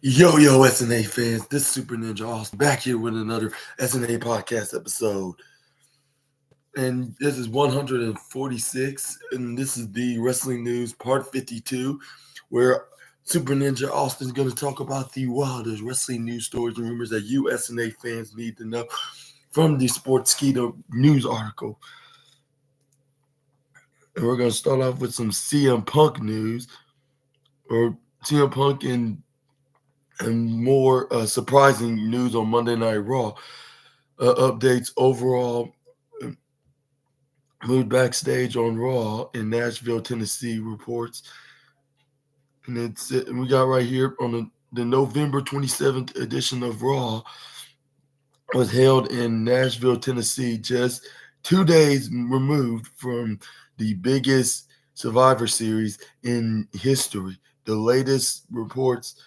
Yo, SNA fans, this is Super Ninja Austin back here with another SNA podcast episode. And this is 146, and this is the Wrestling News Part 52, where Super Ninja Austin is going to talk about the wildest wrestling news stories and rumors that you SNA fans need to know from the Sportskeeda news article. And we're going to start off with some CM Punk news, or CM Punk and more surprising news on Monday Night Raw. Updates overall moved backstage on Raw in Nashville, Tennessee reports. And we got right here on the November 27th edition of Raw was held in Nashville, Tennessee, just 2 days removed from the biggest Survivor Series in history. The latest reports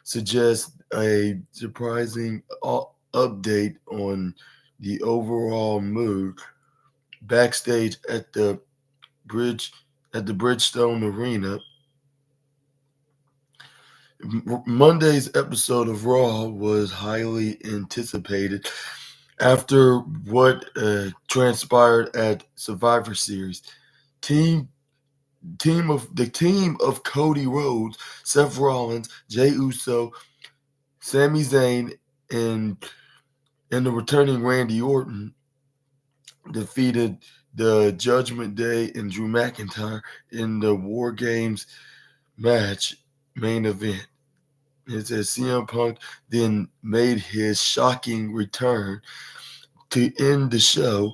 suggest a surprising update on the overall mood backstage at the Bridgestone Arena. Monday's episode of Raw was highly anticipated after what transpired at Survivor Series. The team of Cody Rhodes, Seth Rollins, Jey Uso, Sami Zayn, and the returning Randy Orton defeated the Judgment Day and Drew McIntyre in the War Games match main event. It says CM Punk then made his shocking return to end the show.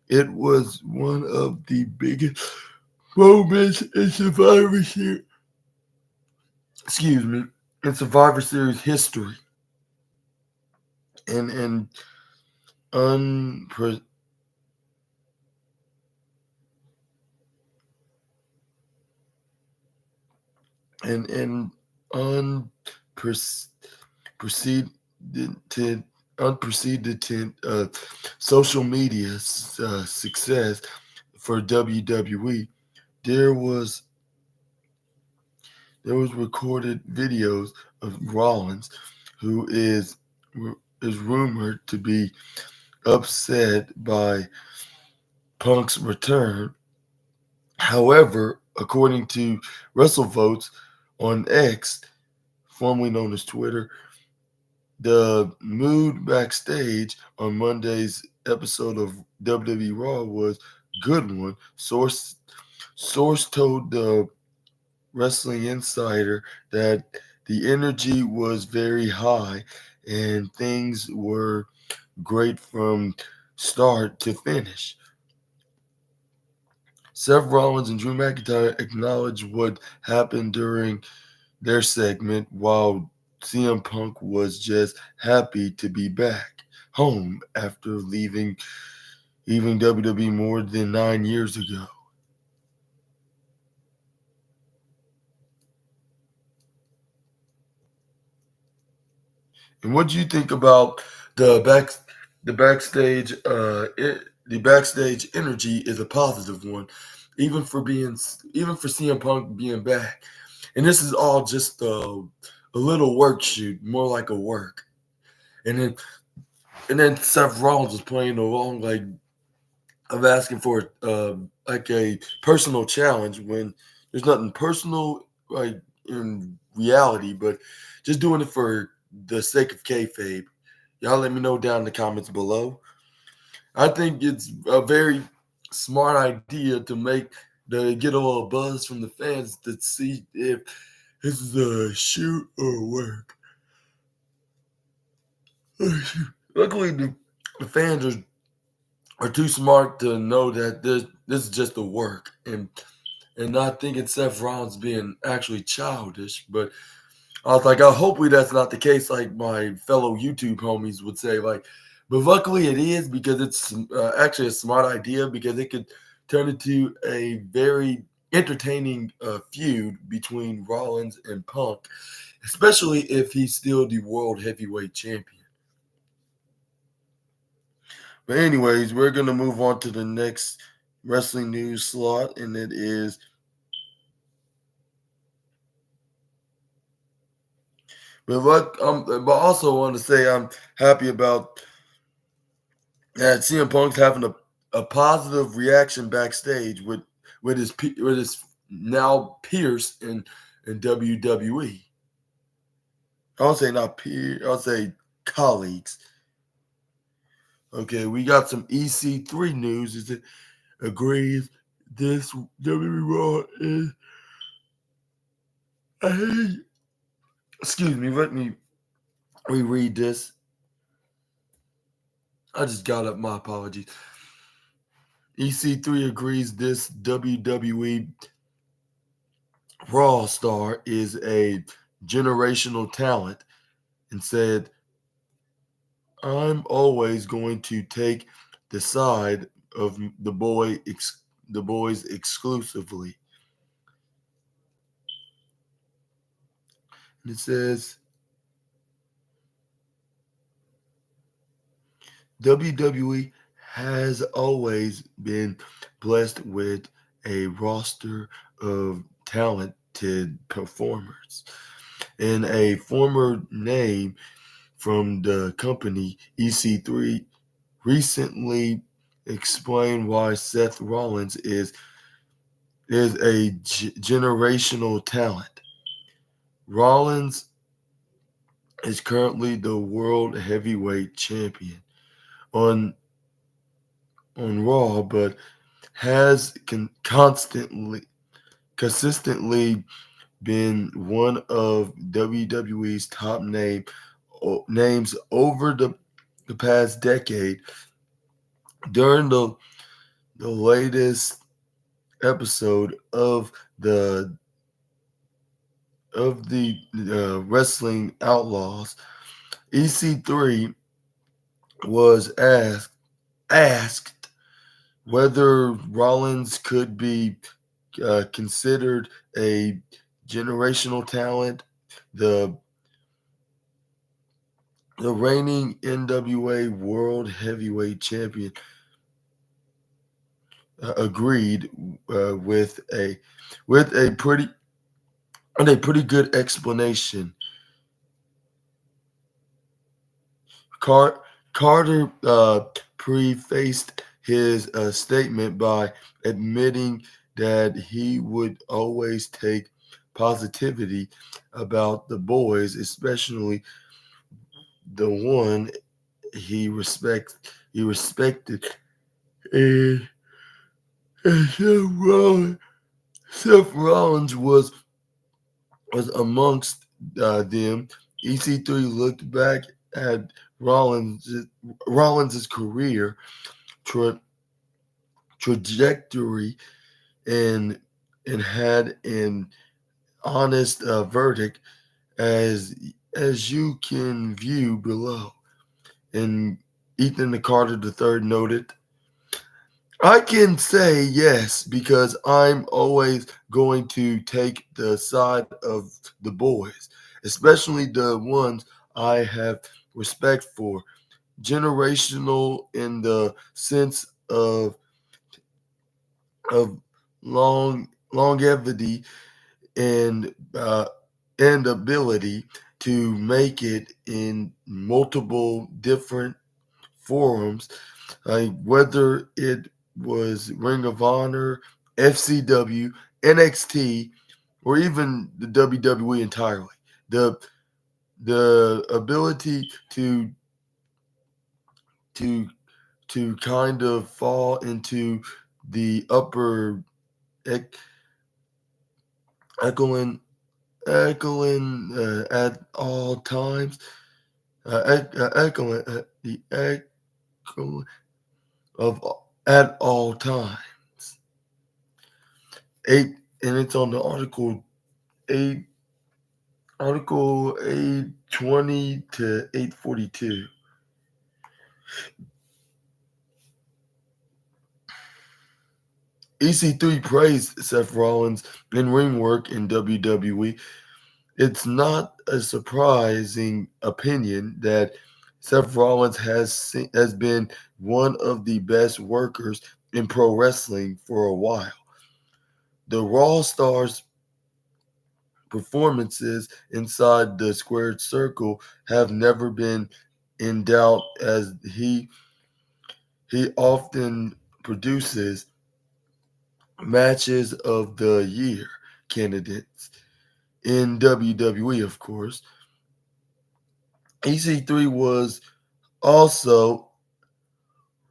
It was one of the biggest moments in Survivor Series. In Survivor Series history, and unprecedented. And unprecedented social media success for WWE. There was recorded videos of Rollins, who is rumored to be upset by Punk's return. However, according to WrestleVotes on X, formerly known as Twitter, the mood backstage on Monday's episode of WWE Raw was good one. Source told the Wrestling Insider that the energy was very high and things were great from start to finish. Seth Rollins and Drew McIntyre acknowledged what happened during their segment, while CM Punk was just happy to be back home after leaving WWE more than 9 years ago. And what do you think about the backstage? The backstage energy is a positive one, even for CM Punk being back. And this is all just a little work shoot, more like a work. And then Seth Rollins is playing along like of asking for like a personal challenge when there's nothing personal like in reality, but just doing it for the sake of kayfabe. Y'all let me know down in the comments below. I think it's a very smart idea to get a little buzz from the fans to see if this is a shoot or work. Luckily, the fans are too smart to know that this is just a work and not thinking Seth Rollins being actually childish. But I was like, hopefully that's not the case, like my fellow YouTube homies would say. Like, but luckily it is, because it's actually a smart idea, because it could turn into a very entertaining feud between Rollins and Punk, especially if he's still the world heavyweight champion. But anyways, we're going to move on to the next wrestling news slot, and it is But I also want to say I'm happy about that CM Punk's having a positive reaction backstage with his now peers in WWE. I'll say not peer. I'll say colleagues. Okay, we got some EC3 news. Is it agrees this WWE Raw is? Hey, excuse me. Let me reread this. I just got up. My apologies. EC3 agrees this WWE Raw star is a generational talent and said, "I'm always going to take the side of the boys exclusively." And it says WWE has always been blessed with a roster of talented performers. And a former name from the company, EC3, recently explained why Seth Rollins is a generational talent. Rollins is currently the world heavyweight champion on Raw, but has consistently been one of WWE's top names over the past decade. During the latest episode of the Wrestling Outlaws, EC3 was asked whether Rollins could be considered a generational talent. The reigning NWA World Heavyweight Champion agreed with a pretty good explanation. Carter prefaced his statement by admitting that he would always take positivity about the boys, especially the one he respected, and Seth Rollins was amongst them. EC3 looked back at Rollins's career trajectory and had an honest verdict as you can view below. And Ethan Carter III noted, "I can say yes because I'm always going to take the side of the boys, especially the ones I have respect for. Generational in the sense of longevity and ability to make it in multiple different forums, whether it was Ring of Honor, FCW, NXT, or even the WWE entirely. The ability to kind of fall into the upper echelon at all times, echelon the echelon of at all times. 8, and it's on the article 820 to 842. EC3 praised Seth Rollins' in-ring work in WWE. It's not a surprising opinion that Seth Rollins has been one of the best workers in pro wrestling for a while. The Raw star's performances inside the squared circle have never been in doubt, as he often produces matches of the year candidates in WWE, of course. EC3 also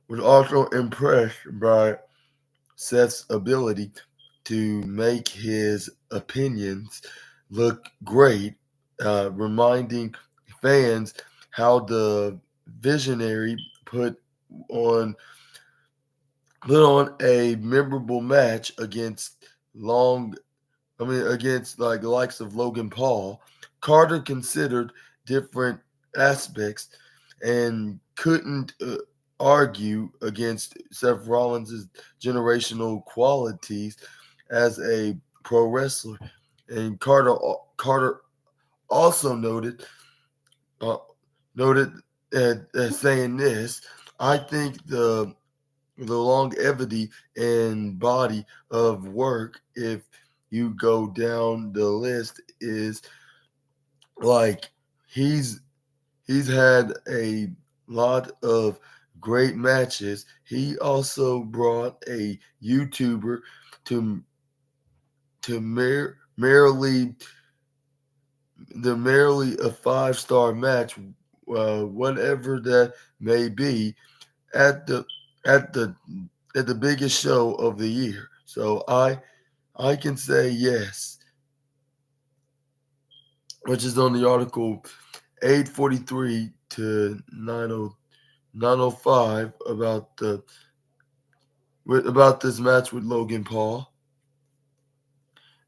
was also impressed by Seth's ability to make his opinions look great, reminding fans how the visionary on put on a memorable match long against like the likes of Logan Paul. Carter considered different aspects and couldn't argue against Seth Rollins' generational qualities as a pro wrestler. And Carter also uh, noted saying this. I think the longevity and body of work, if you go down the list, is like he's he's had a lot of great matches. He also brought a YouTuber to merely a 5-star match, whatever that may be, at the at the at the biggest show of the year. So I can say yes, which is on the article 843 to 905 about this match with Logan Paul.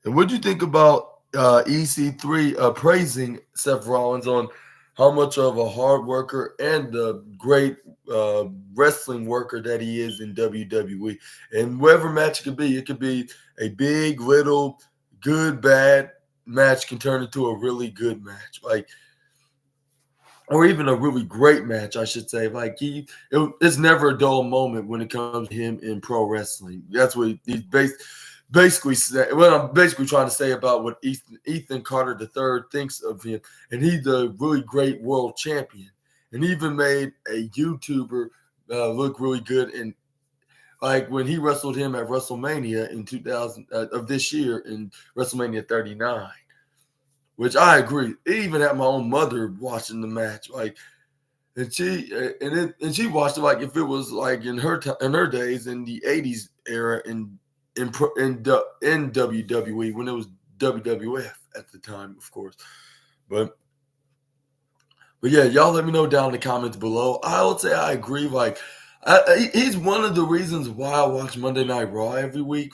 And what do you think about EC3 praising Seth Rollins on how much of a hard worker and a great wrestling worker that he is in WWE? And whatever match it could be a big, little, good, bad match can turn into a really good match. Or even a really great match, I should say. It's never a dull moment when it comes to him in pro wrestling. That's what he's basically saying. What I'm basically trying to say about what Ethan Carter III thinks of him, and he's a really great world champion, and he even made a YouTuber look really good. And like when he wrestled him at WrestleMania in 2000 of this year in WrestleMania 39. Which I agree. It even had my own mother watching the match, and she watched it like if it was like in her days in the '80s era in WWE when it was WWF at the time, of course. But yeah, y'all let me know down in the comments below. I would say I agree. He's one of the reasons why I watch Monday Night Raw every week.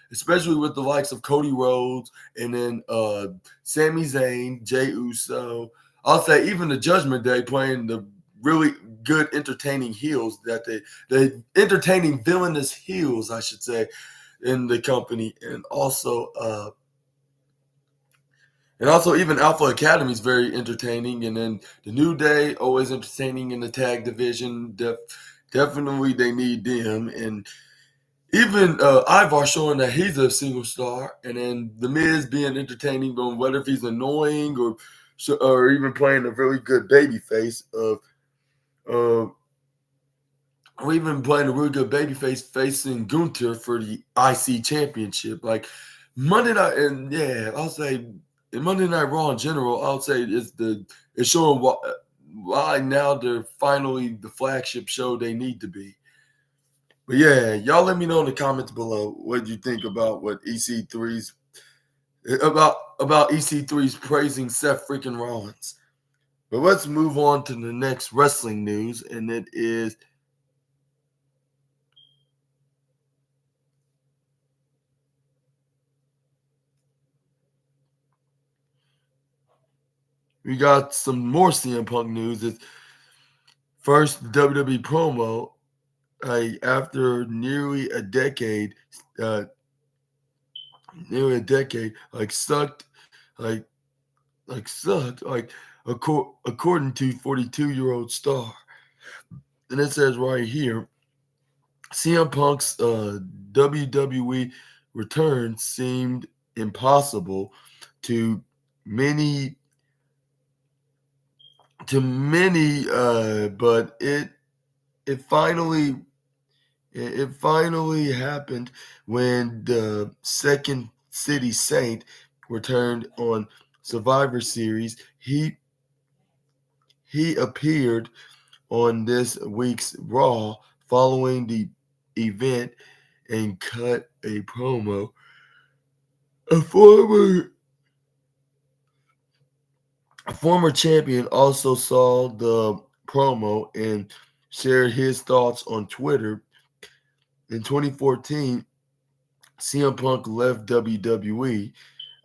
Especially with the likes of Cody Rhodes and then Sami Zayn, Jey Uso. I'll say even the Judgment Day playing the really good, entertaining heels the entertaining villainous heels, I should say, in the company, and also even Alpha Academy is very entertaining, and then the New Day always entertaining in the tag division. Definitely they need them, and even Ivar showing that he's a single star, and then The Miz being entertaining on whether if he's annoying or even playing a really good baby face uh, or even playing a really good babyface facing Gunther for the IC championship. Like Monday night, and yeah, I'll say in Monday Night Raw in general, I'll say it's showing why now they're finally the flagship show they need to be. But yeah, y'all let me know in the comments below what you think about what EC3's about EC3's praising Seth freaking Rollins. But let's move on to the next wrestling news, and it is we got some more CM Punk news. It's first WWE promo after uh, nearly a decade, like sucked, according to 42-year-old Star. And it says right here, CM Punk's WWE return seemed impossible to many but it finally it finally happened when the Second City Saint returned on Survivor Series. He appeared on this week's Raw following the event and cut a promo. A former champion also saw the promo and shared his thoughts on Twitter. In 2014, CM Punk left WWE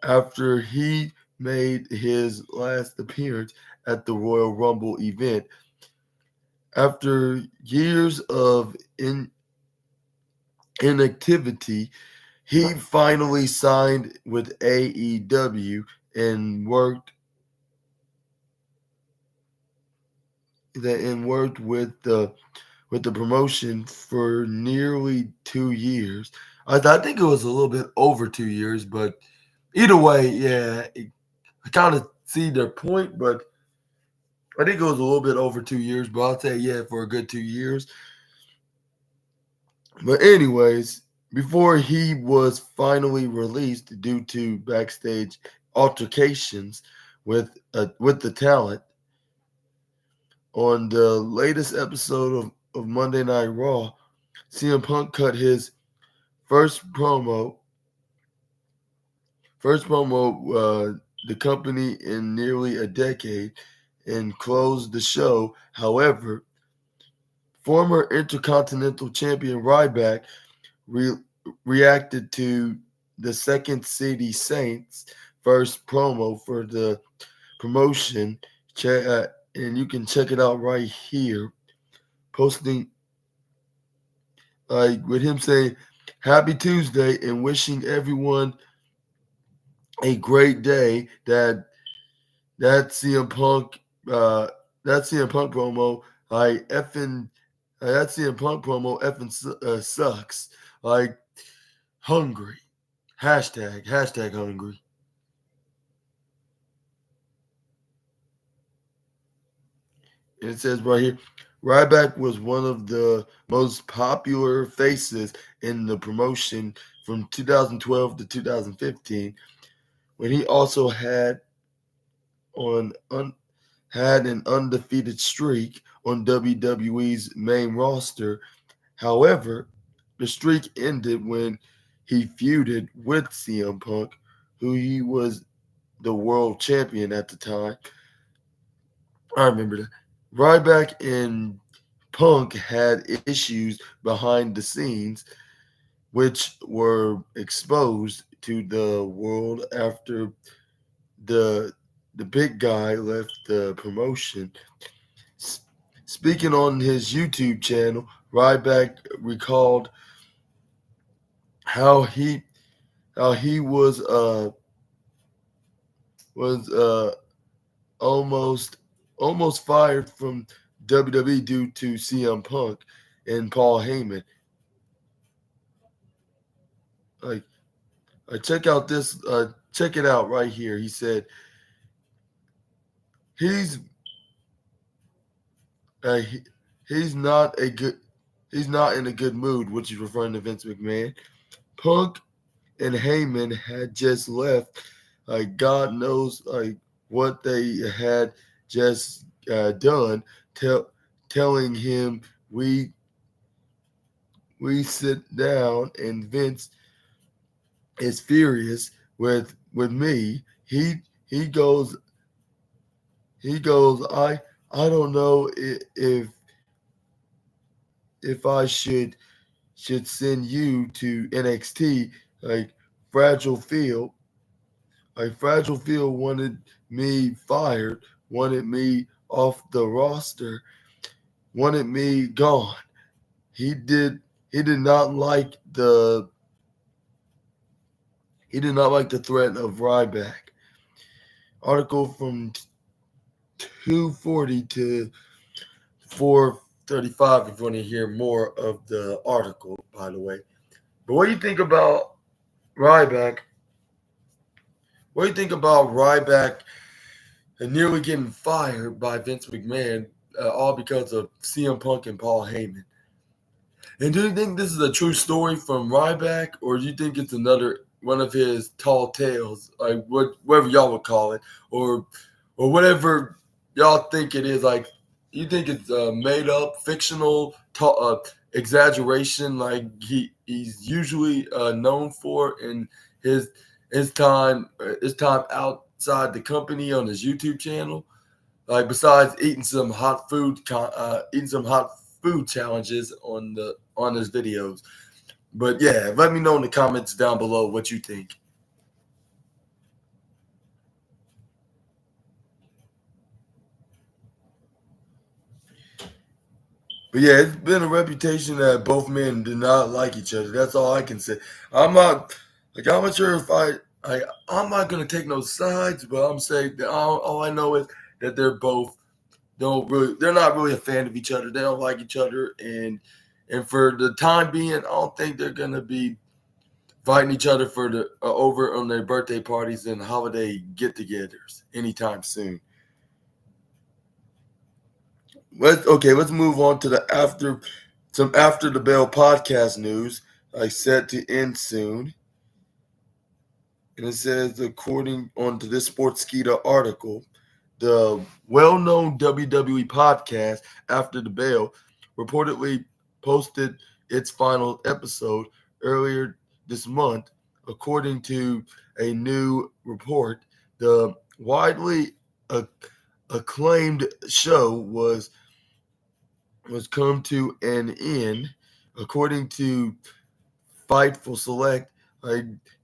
after he made his last appearance at the Royal Rumble event. After years of inactivity, he finally signed with AEW and worked with the promotion for nearly 2 years. I think it was a little bit over 2 years, but either way, yeah, I kind of see their point, but I think it was a little bit over 2 years, but I'll say, yeah, for a good 2 years. But anyways, before he was finally released due to backstage altercations with the talent, on the latest episode of Monday Night Raw, CM Punk cut his first promo the company in nearly a decade and closed the show. However, former Intercontinental Champion Ryback reacted to the Second City Saints' first promo for the promotion, and you can check it out right here. Posting with him saying, "Happy Tuesday" and wishing everyone a great day. That CM Punk promo, that CM Punk promo effing sucks. Like, hungry. Hashtag hungry. And it says right here, Ryback was one of the most popular faces in the promotion from 2012 to 2015, when he also on had an undefeated streak on WWE's main roster. However, the streak ended when he feuded with CM Punk, who he was the world champion at the time. I remember that. Ryback and Punk had issues behind the scenes, which were exposed to the world after the big guy left the promotion. Speaking on his YouTube channel, Ryback recalled how he was almost fired from WWE due to CM Punk and Paul Heyman. Like, check out this. Check it out right here. He said he's he, he's not a good he's not in a good mood, which is referring to Vince McMahon. Punk and Heyman had just left. God knows what they had just done. Telling him we sit down, and Vince is furious with me. He goes I don't know if I should send you to NXT. Like, Fragile Phil. Like, Fragile Phil wanted me fired, wanted me off the roster, wanted me gone. He did not like the threat of Ryback. Article from 240 to 435 if you want to hear more of the article, by the way. But what do you think about Ryback What do you think about Ryback nearly getting fired by Vince McMahon, all because of CM Punk and Paul Heyman? And do you think this is a true story from Ryback, or do you think it's another one of his tall tales, like whatever y'all would call it, or whatever y'all think it is? Like, you think it's made up, fictional, exaggeration, like he's usually known for in his his time outside the company on his YouTube channel? Like, besides eating some hot food challenges on his videos. But yeah, let me know in the comments down below what you think. But yeah, it's been a reputation that both men do not like each other. That's all I can say. I'm not sure if I'm not gonna take no sides, but I'm saying that all I know is that they're not really a fan of each other. They don't like each other, and for the time being, I don't think they're gonna be inviting each other for the over on their birthday parties and holiday get-togethers anytime soon. Let's move on to some after the bell podcast news. I set to end soon, and it says according on to this Sportskeeda article, the well-known WWE podcast After the Bell reportedly posted its final episode earlier this month. According to a new report, the widely acclaimed show was come to an end. According to Fightful Select,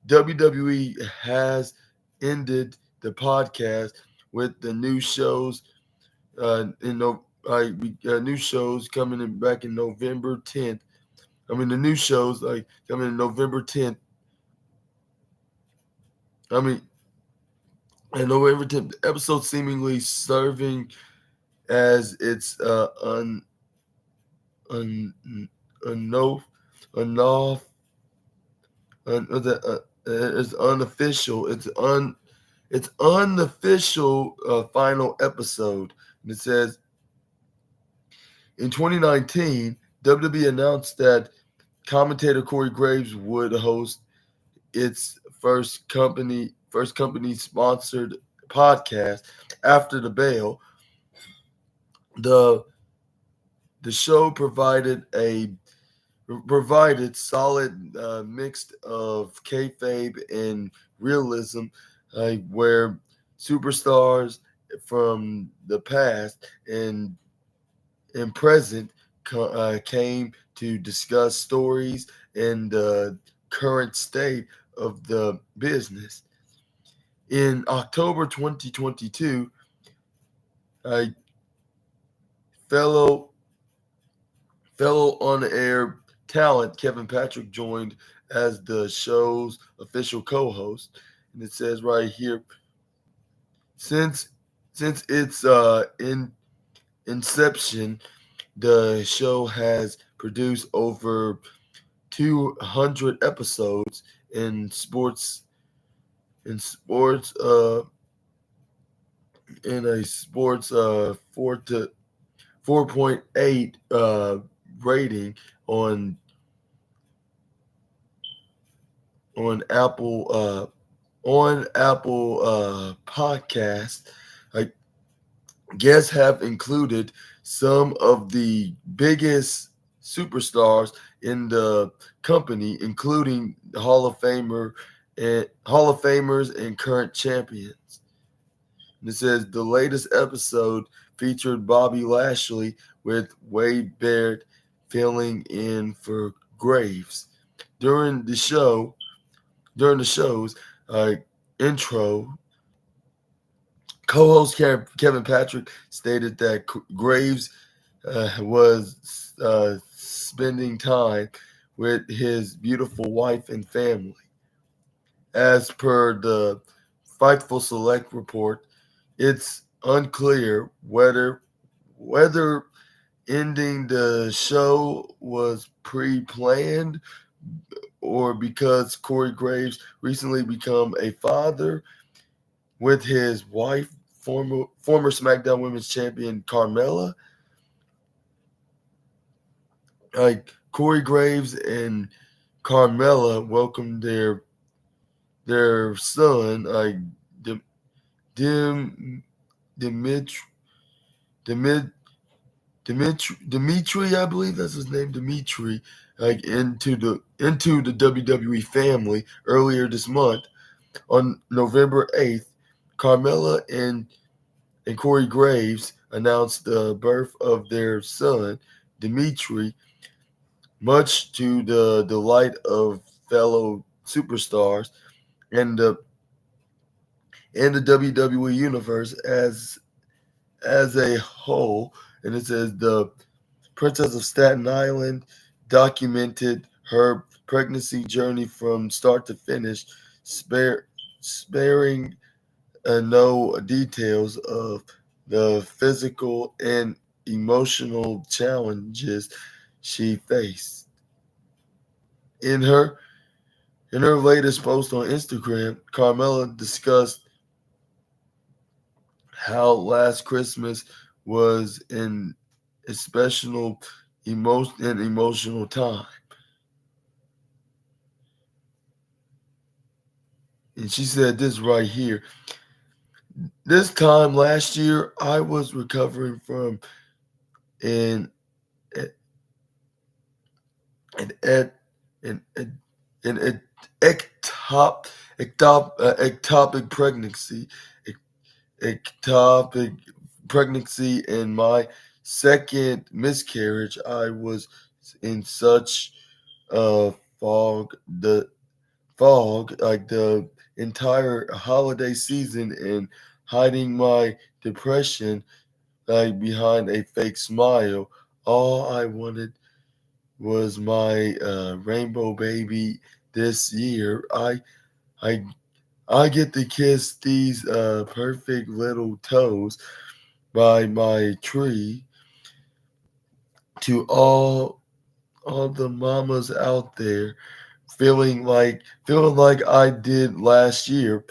WWE has ended the podcast with the new shows new shows coming in back in November 10th. I mean, the new shows coming in November 10th. I mean, and November 10th, episode seemingly serving as its un, no, enough, it's unofficial. It's unofficial final episode. And it says in 2019, WWE announced that commentator Corey Graves would host its first company sponsored podcast After the Bell. The the show provided solid mix of kayfabe and realism, where superstars from the past and present came to discuss stories and the current state of the business. In October 2022, a fellow on-air talent Kevin Patrick joined as the show's official co-host, and it says right here, since its inception, the show has produced over 200 episodes in sports in sports in a sports 4.8 rating on Apple podcast. Like, guests have included some of the biggest superstars in the company, including Hall of Famers and current champions. And it says the latest episode featured Bobby Lashley with Wade Barrett filling in for Graves. During the show's intro, co-host Kevin Patrick stated that Graves was spending time with his beautiful wife and family. As per the Fightful Select report, it's unclear whether ending the show was pre-planned or because Corey Graves recently become a father. with his wife, former SmackDown Women's Champion Carmella. Like Corey Graves and Carmella welcomed their son, like Dim Dimitri, Dimitri, I believe that's his name, Dimitri, like into the WWE family earlier this month. On November 8th, Carmella and Corey Graves announced the birth of their son, Dimitri, much to the delight of fellow superstars and the WWE universe as a whole. And it says the Princess of Staten Island documented her pregnancy journey from start to finish, sparing no details of the physical and emotional challenges she faced. In her latest post on Instagram, Carmella discussed how last Christmas was an especially emotional time. And she said this right here. This time last year, I was recovering from an an an an, an, an ectopic pregnancy, ectopic pregnancy, and my second miscarriage. I was in such a fog like the entire holiday season and hiding my depression like behind a fake smile. All I wanted was my rainbow baby this year. I I get to kiss these perfect little toes by my tree to all the mamas out there feeling like I did last year.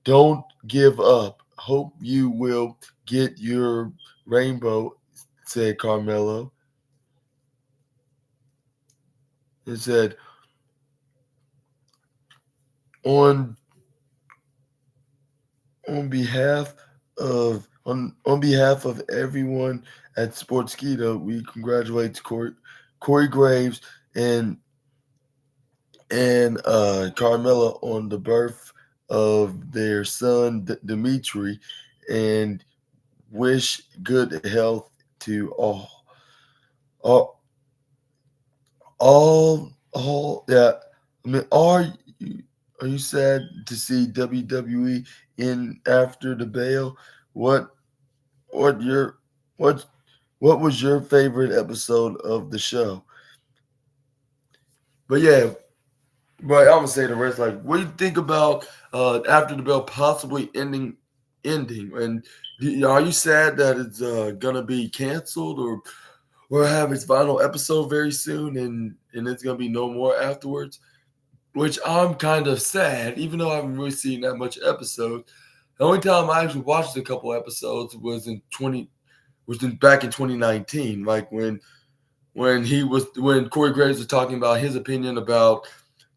Don't give up. Hope you will get your rainbow, said Carmelo. It said on on behalf on behalf of everyone at Sportskeeda, we congratulate Corey Graves and Carmela on the birth of their son Dimitri, and wish good health to all, yeah. I mean, are you sad to see WWE in after the bail? What what your what what was your favorite episode of the show? But yeah, but I'm gonna say the rest. Like, what do you think about after the bell possibly ending? And are you sad that it's gonna be canceled or have its final episode very soon and it's gonna be no more afterwards? Which I'm kind of sad, even though I haven't really seen that much episode. The only time I actually watched a couple episodes was back in 2019, like when Corey Graves was talking about his opinion about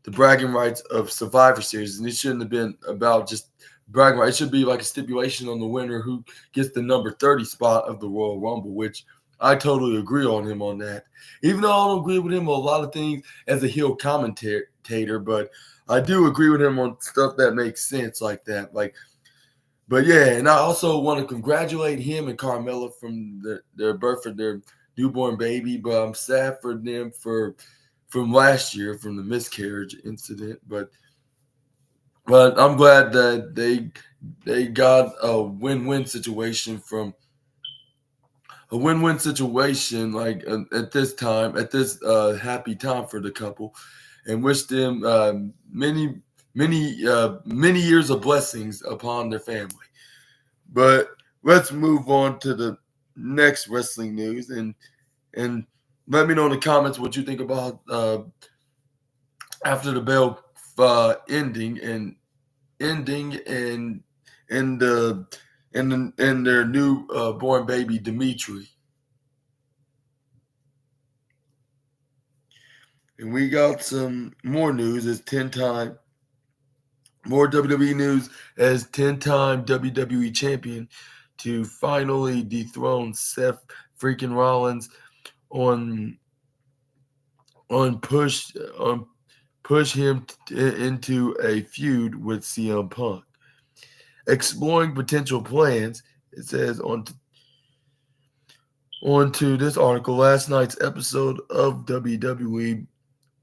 the bragging rights of Survivor Series, and it shouldn't have been about just bragging rights. It should be like a stipulation on the winner who gets the number 30 spot of the Royal Rumble, which I totally agree on him on that. Even though I don't agree with him on a lot of things as a heel commentator, but I do agree with him on stuff that makes sense like that. But yeah, and I also want to congratulate him and Carmella from their birth of their newborn baby. But I'm sad for them from last year from the miscarriage incident. But I'm glad that they got a win-win situation like at this happy time for the couple, and wish them many years of blessings upon their family. But let's move on to the next wrestling news and let me know in the comments what you think about after the bell ending and and their new born baby Dimitri. And we got some more news as 10-time more WWE news as 10-time WWE champion to finally dethrone Seth freaking Rollins on on push on push him into a feud with CM Punk. Exploring potential plans, it says on to this article, last night's episode of WWE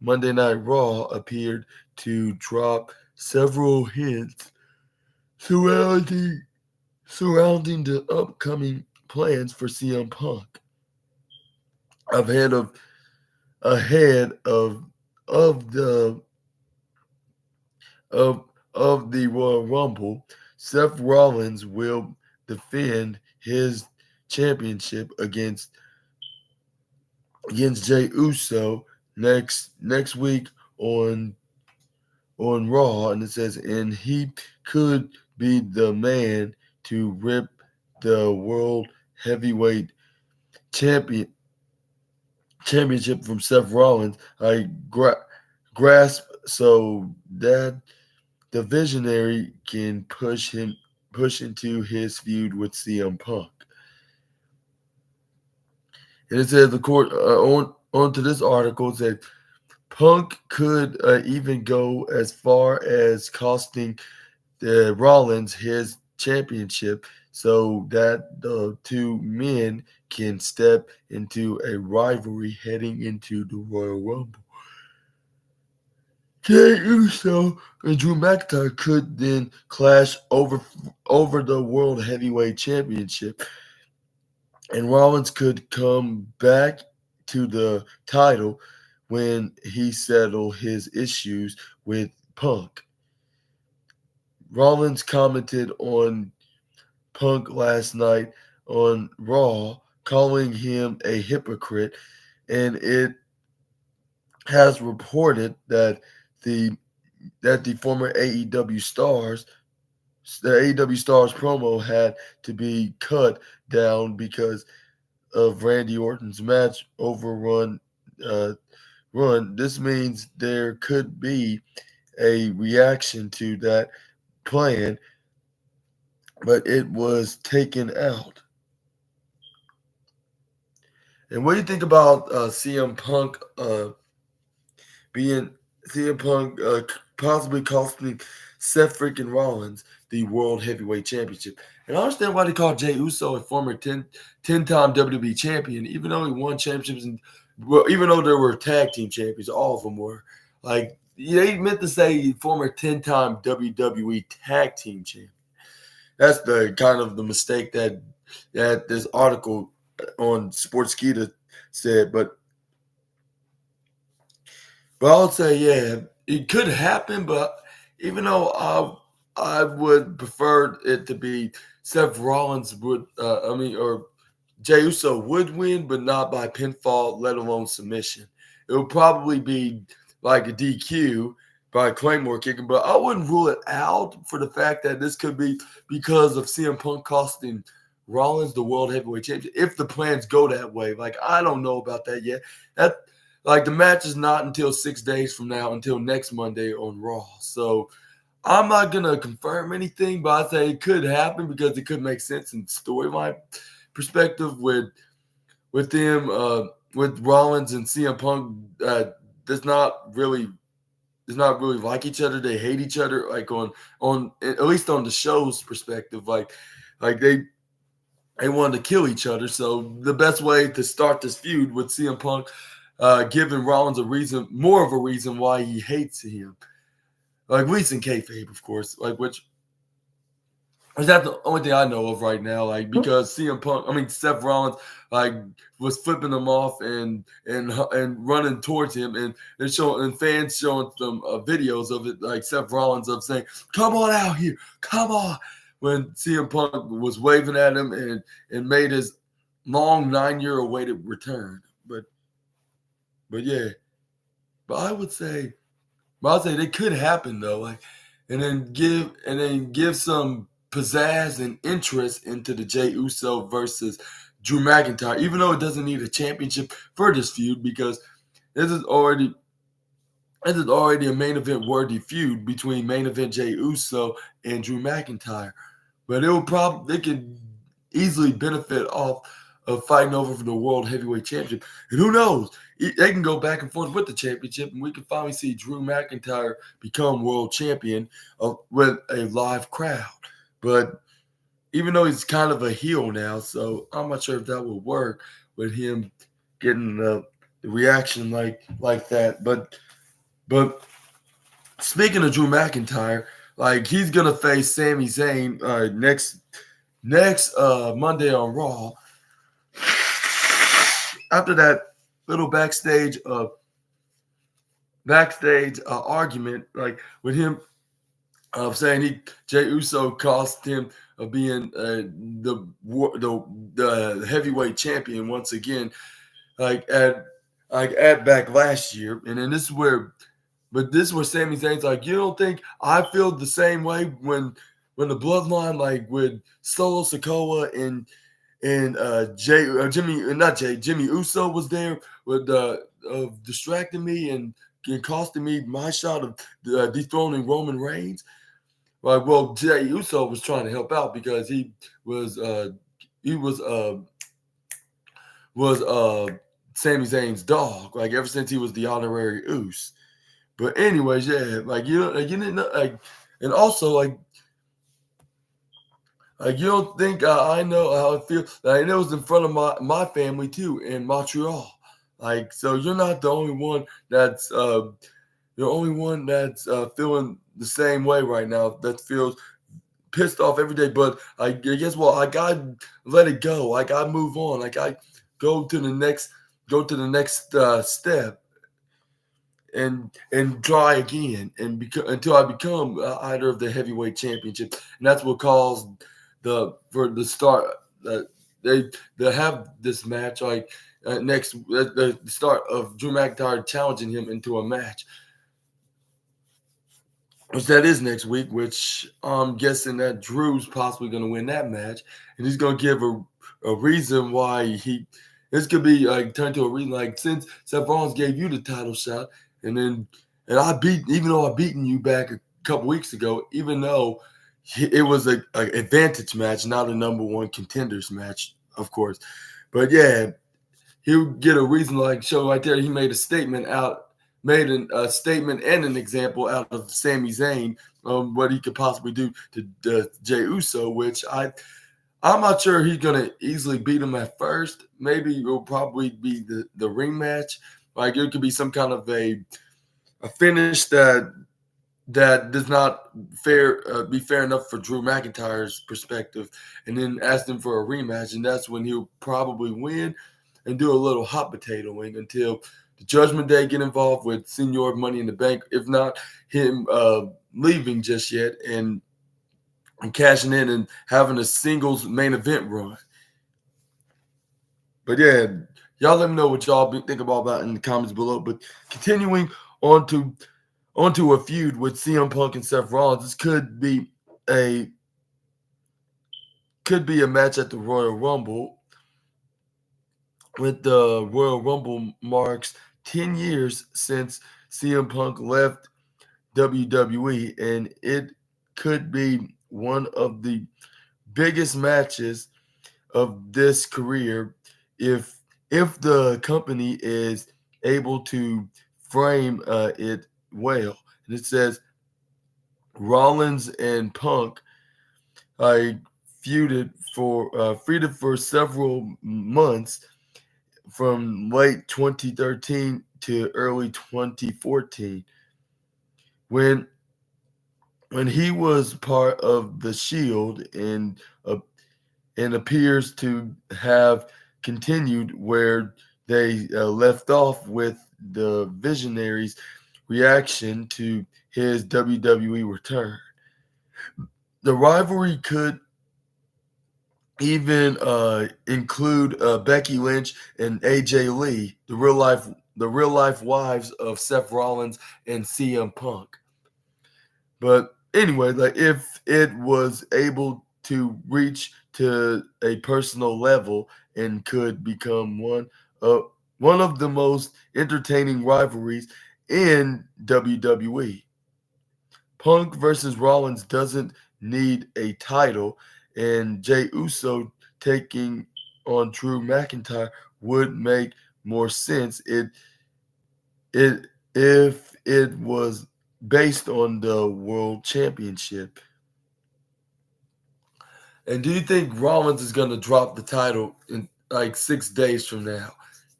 Monday Night Raw appeared to drop several hints surrounding surrounding the upcoming plans for CM Punk ahead of ahead of the of of the Royal Rumble. Seth Rollins will defend his championship against Jey Uso next week on Raw, and it says, and he could be the man to rip the world heavyweight champion championship from Seth Rollins. I grasp so that the visionary can push into his feud with CM Punk. And it says the court on to this article said Punk could even go as far as costing the Rollins his championship so that the two men can step into a rivalry heading into the Royal Rumble. Jey Uso and Drew McIntyre could then clash over the World Heavyweight Championship, and Rollins could come back to the title when he settled his issues with Punk. Rollins commented on Punk last night on Raw, calling him a hypocrite, and it has reported that the former AEW stars promo had to be cut down because of Randy Orton's match overrun run. This means there could be a reaction to that plan, but it was taken out. And what do you think about CM Punk being CM Punk possibly costing Seth freaking Rollins the World Heavyweight Championship? And I understand why they call Jey Uso a former 10-time WWE champion, even though he won championships, and well, even though there were tag team champions, all of them were. Like, they meant to say former 10-time WWE tag team champion. That's the kind of the mistake that this article on Sportskeeda said, but I would say, yeah, it could happen. But even though I would prefer it to be Seth Rollins or Jey Uso would win, but not by pinfall, let alone submission. It would probably be like a DQ by Claymore kicking, but I wouldn't rule it out for the fact that this could be because of CM Punk costing Rollins the World Heavyweight Championship. If the plans go that way, like, I don't know about that yet. That, like, the match is not until 6 days from now, until next Monday on Raw. So I'm not gonna confirm anything, but I say it could happen because it could make sense in storyline perspective with them with Rollins and CM Punk does not really like each other. They hate each other, like on at least on the show's perspective. Like they wanted to kill each other. So the best way to start this feud with CM Punk giving Rollins more of a reason why he hates him. Like, at least in kayfabe, of course. Like, which is that the only thing I know of right now? Like, because Seth Rollins, like, was flipping them off and running towards him, and fans showing them videos of it, like Seth Rollins of saying, "Come on out here, come on," when CM Punk was waving at him and made his long 9-year awaited return. But yeah, but I would say they could happen though, like, and then give some pizzazz and interest into the Jey Uso versus Drew McIntyre, even though it doesn't need a championship for this feud, because this is already a main event worthy feud between main event Jey Uso and Drew McIntyre. But it could easily benefit off of fighting over for the World Heavyweight Championship. And who knows? They can go back and forth with the championship, and we can finally see Drew McIntyre become world champion with a live crowd. But even though he's kind of a heel now, so I'm not sure if that will work with him getting the reaction like that. But speaking of Drew McIntyre, like, he's gonna face Sami Zayn next Monday on Raw. After that little backstage argument, like with him saying Jey Uso cost him of being the heavyweight champion once again, like at back last year, and then this is where Sami Zayn's like, you don't think I feel the same way when the bloodline, like with Solo Sikoa and Jimmy Uso was there with distracting me and costing me my shot of dethroning Roman Reigns. Like, well, Jey Uso was trying to help out because he was Sami Zayn's dog, like ever since he was the honorary Uso. But anyways, yeah, like you didn't know, like, and also like you don't think I know how it feels. Like, it was in front of my family too in Montreal. Like, so you're not the only one that's feeling the same way right now. That feels pissed off every day. But I guess what, I gotta let it go. Like, I move on. Like, I go to the next step and try again until I become either of the heavyweight championship. And that's what caused they have this match, like next the start of Drew McIntyre challenging him into a match, which that is next week, which I'm guessing that Drew's possibly going to win that match, and he's going to give a reason why this could be like turned to a reason, like, since Seth Rollins gave you the title shot, even though I beaten you back a couple weeks ago, even though it was an advantage match, not a number one contenders match, of course. But yeah, he'll get a reason, like, show right there. He made a statement and an example out of Sami Zayn, what he could possibly do to Jey Uso, which I'm not sure he's gonna easily beat him at first. Maybe it'll probably be the rematch. Like, it could be some kind of a finish that does not be fair enough for Drew McIntyre's perspective, and then ask him for a rematch, and that's when he'll probably win and do a little hot potatoing until the Judgment Day get involved with Senior Money in the Bank, if not him leaving just yet and cashing in and having a singles main event run. But yeah, y'all let me know what y'all think about that in the comments below. But continuing onto a feud with CM Punk and Seth Rollins, this could be a match at the Royal Rumble. With the Royal Rumble marks 10 years since CM Punk left WWE, and it could be one of the biggest matches of this career if the company is able to frame it well. And it says Rollins and Punk feuded for several months from late 2013 to early 2014, when he was part of the Shield, and appears to have continued where they left off with the Visionaries' reaction to his WWE return. The rivalry could even include Becky Lynch and AJ Lee, the real life wives of Seth Rollins and CM Punk. But anyway, like if it was able to reach to a personal level and could become of one of the most entertaining rivalries in WWE. Punk versus Rollins doesn't need a title, and Jey Uso taking on Drew McIntyre would make more sense. It if it was based on the World Championship. And do you think Rollins is going to drop the title in like 6 days from now?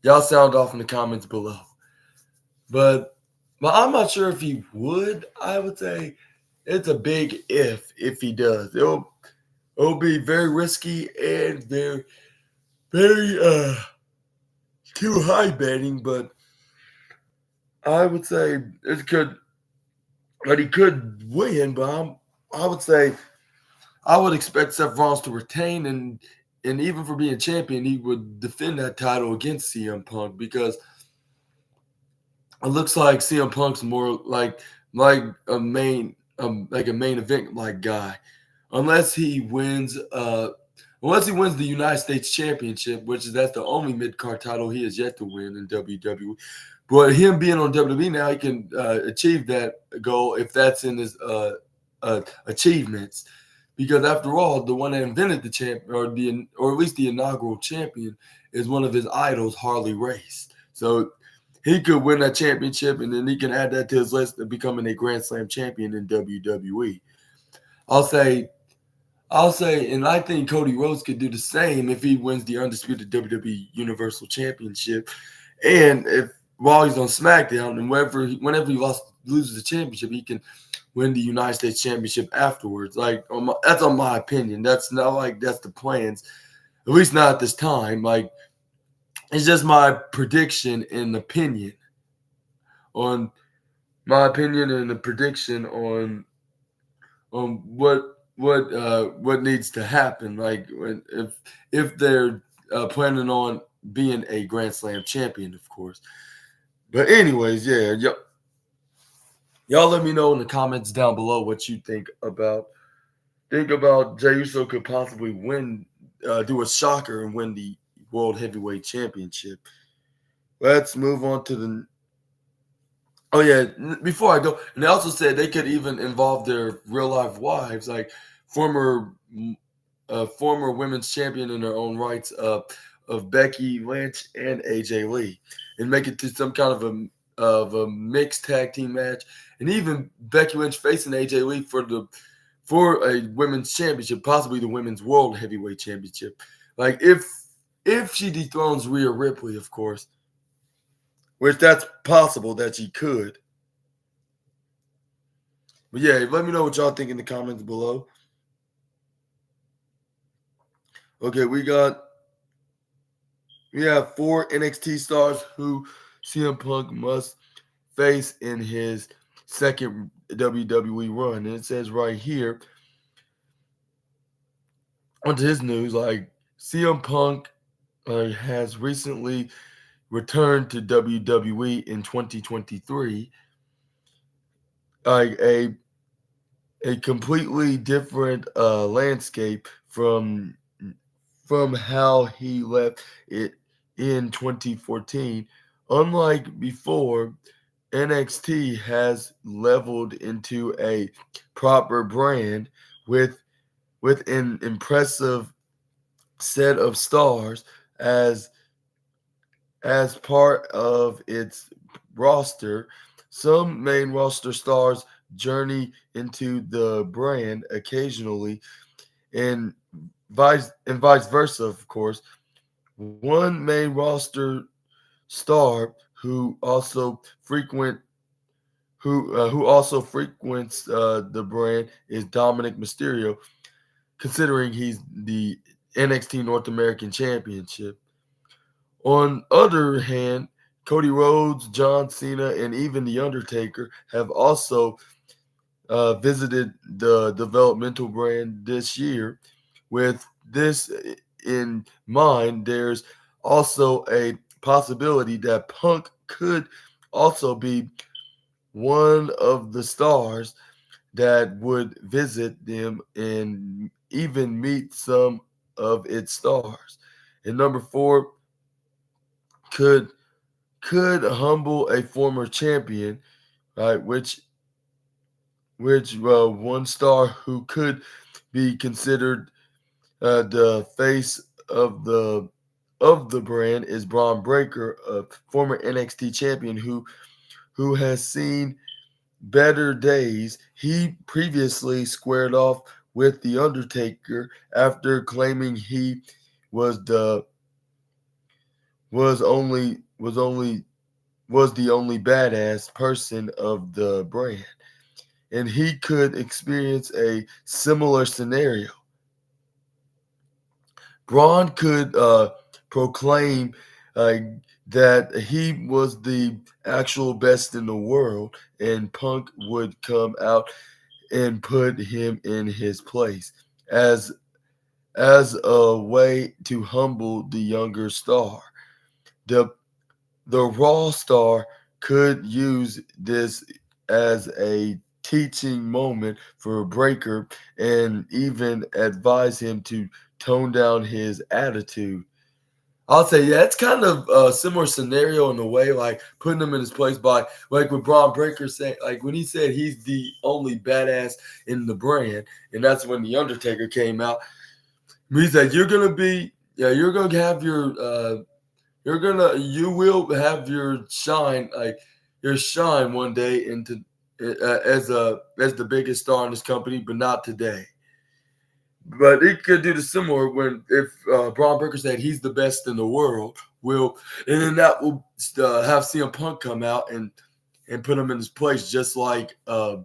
Y'all sound off in the comments below. But I'm not sure if he would. I would say it's a big if he does. It'll be very risky and very too high betting, but I would say it could but he could win, but I would say I would expect Seth Rollins to retain and even for being champion, he would defend that title against CM Punk because it looks like CM Punk's more like a main event like guy, unless he wins unless he wins the United States Championship, which is that's the only mid card title he has yet to win in WWE. But him being on WWE now, he can achieve that goal if that's in his achievements. Because after all, the one that invented the champ or at least the inaugural champion is one of his idols, Harley Race. So he could win that championship, and then he can add that to his list of becoming a Grand Slam champion in WWE. I'll say, and I think Cody Rhodes could do the same if he wins the undisputed WWE Universal Championship, and if while he's on SmackDown, and whenever he loses the championship, he can win the United States Championship afterwards. Like that's on my opinion. That's not like that's the plans, at least not at this time. Like it's just my prediction and opinion on the prediction on what needs to happen. Like if they're planning on being a Grand Slam champion, of course. But anyways, yeah, y'all let me know in the comments down below what you think about Jey Uso could possibly win, do a shocker and win the World Heavyweight Championship. Let's move on to the. Oh yeah, before I go, and they also said they could even involve their real life wives, like former former women's champion in their own rights of Becky Lynch and AJ Lee, and make it to some kind of a mixed tag team match, and even Becky Lynch facing AJ Lee for a women's championship, possibly the women's world heavyweight championship. Like if she dethrones Rhea Ripley, of course, which that's possible that she could. But yeah, let me know what y'all think in the comments below. Okay, we have 4 NXT stars who CM Punk must face in his second WWE run. And it says right here onto his news, like CM Punk has recently returned to WWE in 2023, like a completely different landscape from how he left it in 2014. Unlike before, NXT has leveled into a proper brand with an impressive set of stars as part of its roster. Some main roster stars journey into the brand occasionally, and vice versa, of course. One main roster star who also frequents the brand is Dominic Mysterio, considering he's the NXT North American Championship. On other hand, Cody Rhodes, John Cena, and even The Undertaker have also visited the developmental brand this year. With this in mind, there's also a possibility that Punk could also be one of the stars that would visit them and even meet some of its stars. And number four, could humble a former champion, right? Which one star who could be considered the face of the brand is Braun Breaker, a former NXT champion who has seen better days. He previously squared off with the Undertaker after claiming he was the was only was only was the only badass person of the brand, and he could experience a similar scenario. Braun could proclaim uh, that he was the actual best in the world, and Punk would come out and put him in his place as a way to humble the younger star. The the Raw star could use this as a teaching moment for Breaker and even advise him to tone down his attitude. I'll say, yeah, it's kind of a similar scenario in a way, like putting him in his place by, like with Braun Breaker saying, like when he said he's the only badass in the brand, and that's when The Undertaker came out. He said, you're gonna have you will have your shine, like your shine one day into as the biggest star in this company, but not today. But it could do the similar when if Braun Breaker said he's the best in the world, will and then that will have CM Punk come out and put him in his place, just like what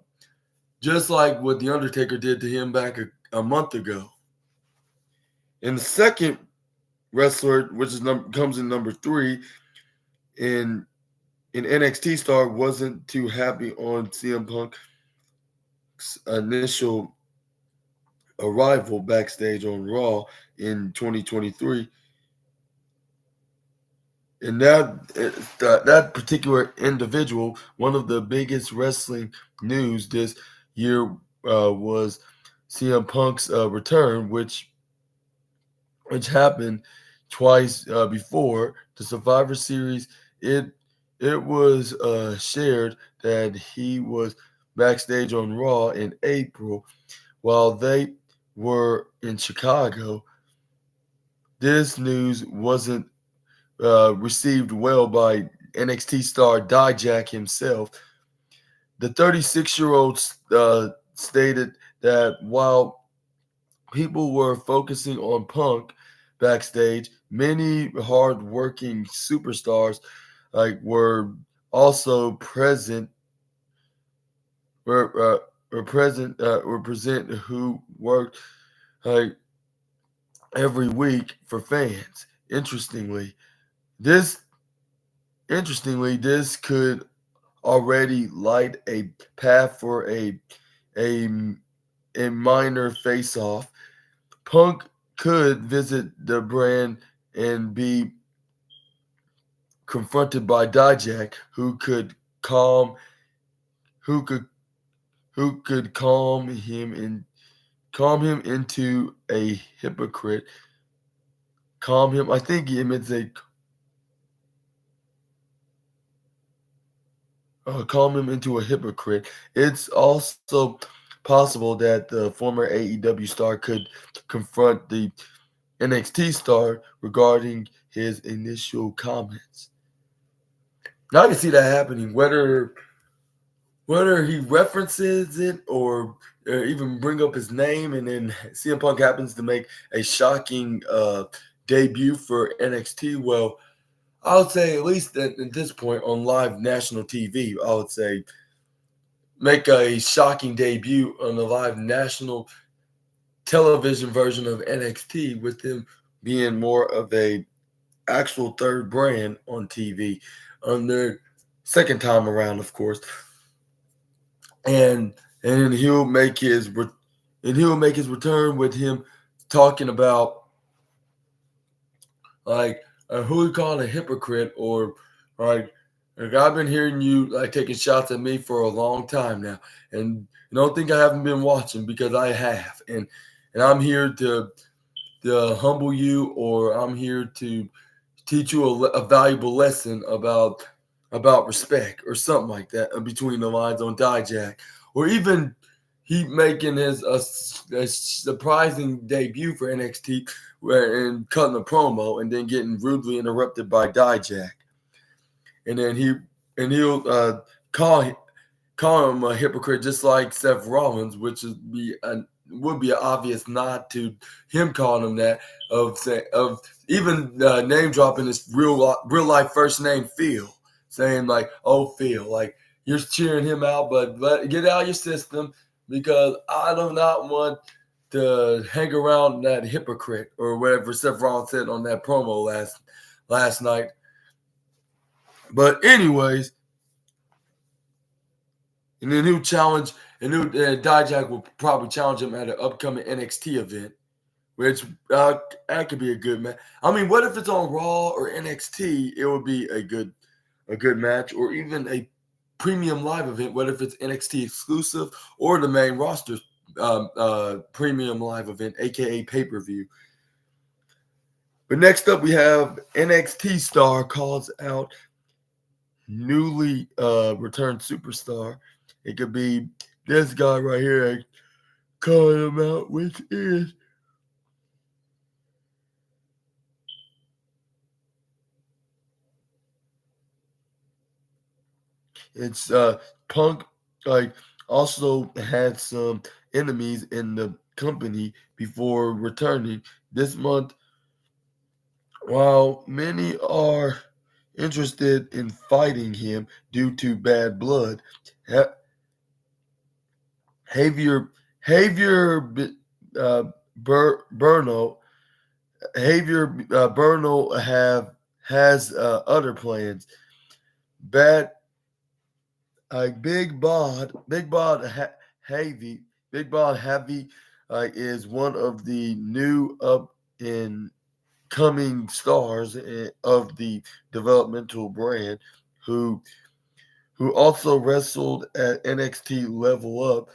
the Undertaker did to him back a month ago. And the second wrestler, which is comes in number three, in NXT star, wasn't too happy on CM Punk's initial arrival backstage on Raw in 2023. And that particular individual, one of the biggest wrestling news this year was CM Punk's return, which happened twice before the Survivor Series. It it was shared that he was backstage on Raw in April while they were in Chicago. This news wasn't received well by NXT star Dijak himself. The 36-year-old stated that while people were focusing on Punk backstage, many hard-working superstars were also present. Were present who worked like every week for fans. This this could already light a path for a, a minor face-off. Punk could visit the brand and be confronted by Dijak, who could who could calm him into a hypocrite. Calm him. I think he meant to calm him into a hypocrite. It's also possible that the former AEW star could confront the NXT star regarding his initial comments. Now I can see that happening, whether he references it or even bring up his name, and then CM Punk happens to make a shocking debut for NXT. Well, I would say at least at this point on live national TV, I would say make a shocking debut on the live national television version of NXT with him being more of a actual third brand on TV on their second time around, of course, and and he'll make his return with him talking about like who he called a hypocrite or like Like, I've been hearing you like taking shots at me for a long time now, and don't think I haven't been watching, because I have, and I'm here to humble you, or I'm here to teach you a valuable lesson about respect or something like that, between the lines on Dijak, or even he making his a surprising debut for NXT, and cutting a promo and then getting rudely interrupted by Dijak, and then he'll call him a hypocrite, just like Seth Rollins, which would be an obvious nod to him calling him that, of even name dropping his real life first name, Phil, saying like, "Oh, Phil," like you're cheering him out, but get out your system, because I do not want to hang around that hypocrite, or whatever Seth Rollins said on that promo last night. But anyways, and then he'll challenge, and Dijak will probably challenge him at an upcoming NXT event, which that could be a good match. I mean, what if it's on Raw or NXT? It would be a good match, or even a premium live event. What if it's NXT exclusive or the main roster premium live event, aka pay-per-view? But next up, we have NXT star calls out newly returned superstar. It could be this guy right here calling him out, which is it's Punk. Like, also had some enemies in the company before returning this month. While many are interested in fighting him due to bad blood, Javier Berno has other plans. Bad Big Bod Heavy is one of the new up and coming stars of the developmental brand, who also wrestled at NXT Level Up.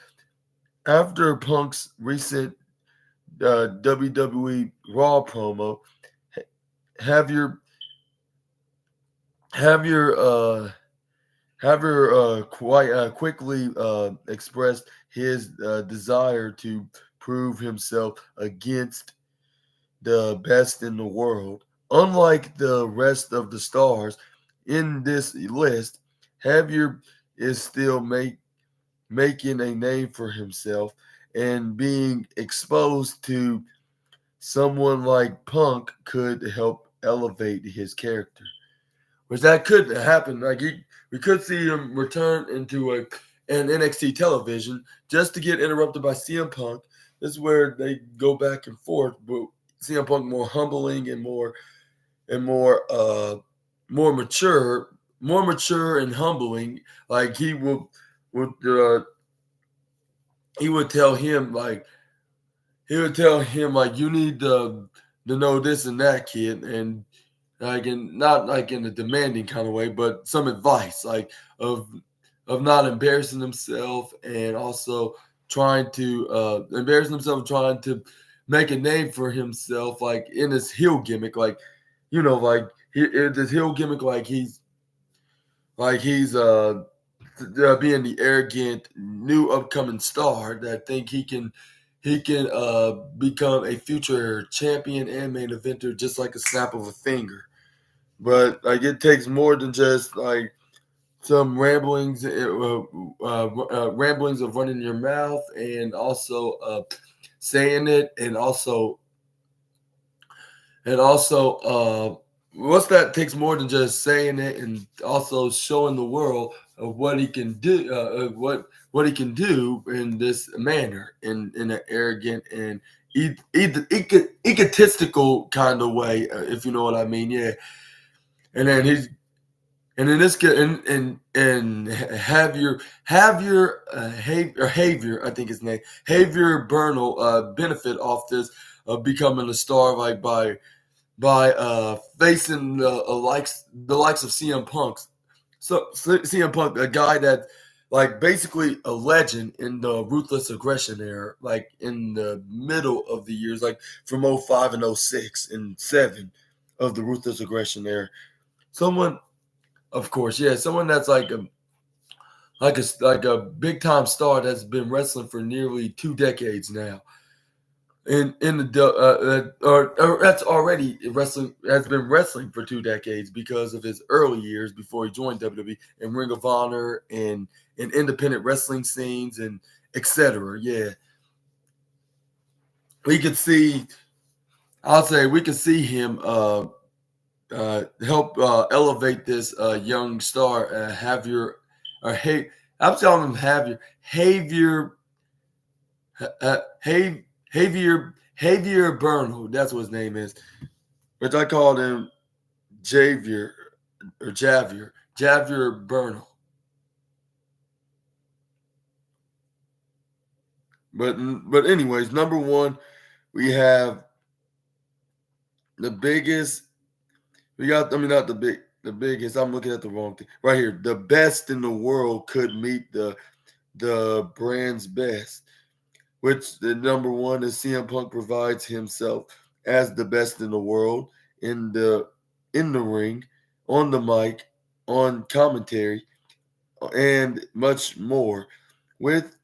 After Punk's recent WWE Raw promo, Javier quite quickly expressed his desire to prove himself against the best in the world. Unlike the rest of the stars in this list, Javier is still making a name for himself, and being exposed to someone like Punk could help elevate his character. Which that could happen. Like, we could see him return into an NXT television just to get interrupted by CM Punk. This is where they go back and forth, but CM Punk more humbling and more mature and humbling. Like, he would tell him like you need to know this and that, kid, and like, not like in a demanding kind of way, but some advice, like of not embarrassing himself, and also trying to make a name for himself, like in his heel gimmick, like this heel gimmick, like he's being the arrogant new upcoming star that think he can become a future champion and main eventer just like a snap of a finger. But like, it takes more than just like some ramblings of running your mouth, and also saying it, and also what's that takes more than just saying it, and also showing the world of what he can do, what he can do in this manner, in an arrogant and egotistical kind of way, if you know what I mean. Yeah. And then this kid, and Javier, I think his name, Javier Bernal, benefit off this of becoming a star, like by facing the likes of CM Punk's, CM Punk, a guy that like basically a legend in the ruthless aggression era, like in the middle of the years, like from '05 and '06 and '07 of the ruthless aggression era. Someone, of course, yeah, someone that's like a big time star that's been wrestling for nearly 2 decades now. In the or that's already wrestling has been wrestling for 2 decades because of his early years before he joined WWE and Ring of Honor and in independent wrestling scenes and etc. Yeah, we could see. I'll say we could see him help elevate this young star, Javier, or hey, I'm telling him uh, Javier, Javier Bernal. That's what his name is, which I called him Javier or Javier Bernal. But anyways, number one, we have the biggest. We got. I mean, not the biggest. I'm looking at the wrong thing right here. The best in the world could meet the brand's best, which the number one is CM Punk provides himself as the best in the world in the ring, on the mic, on commentary, and much more. With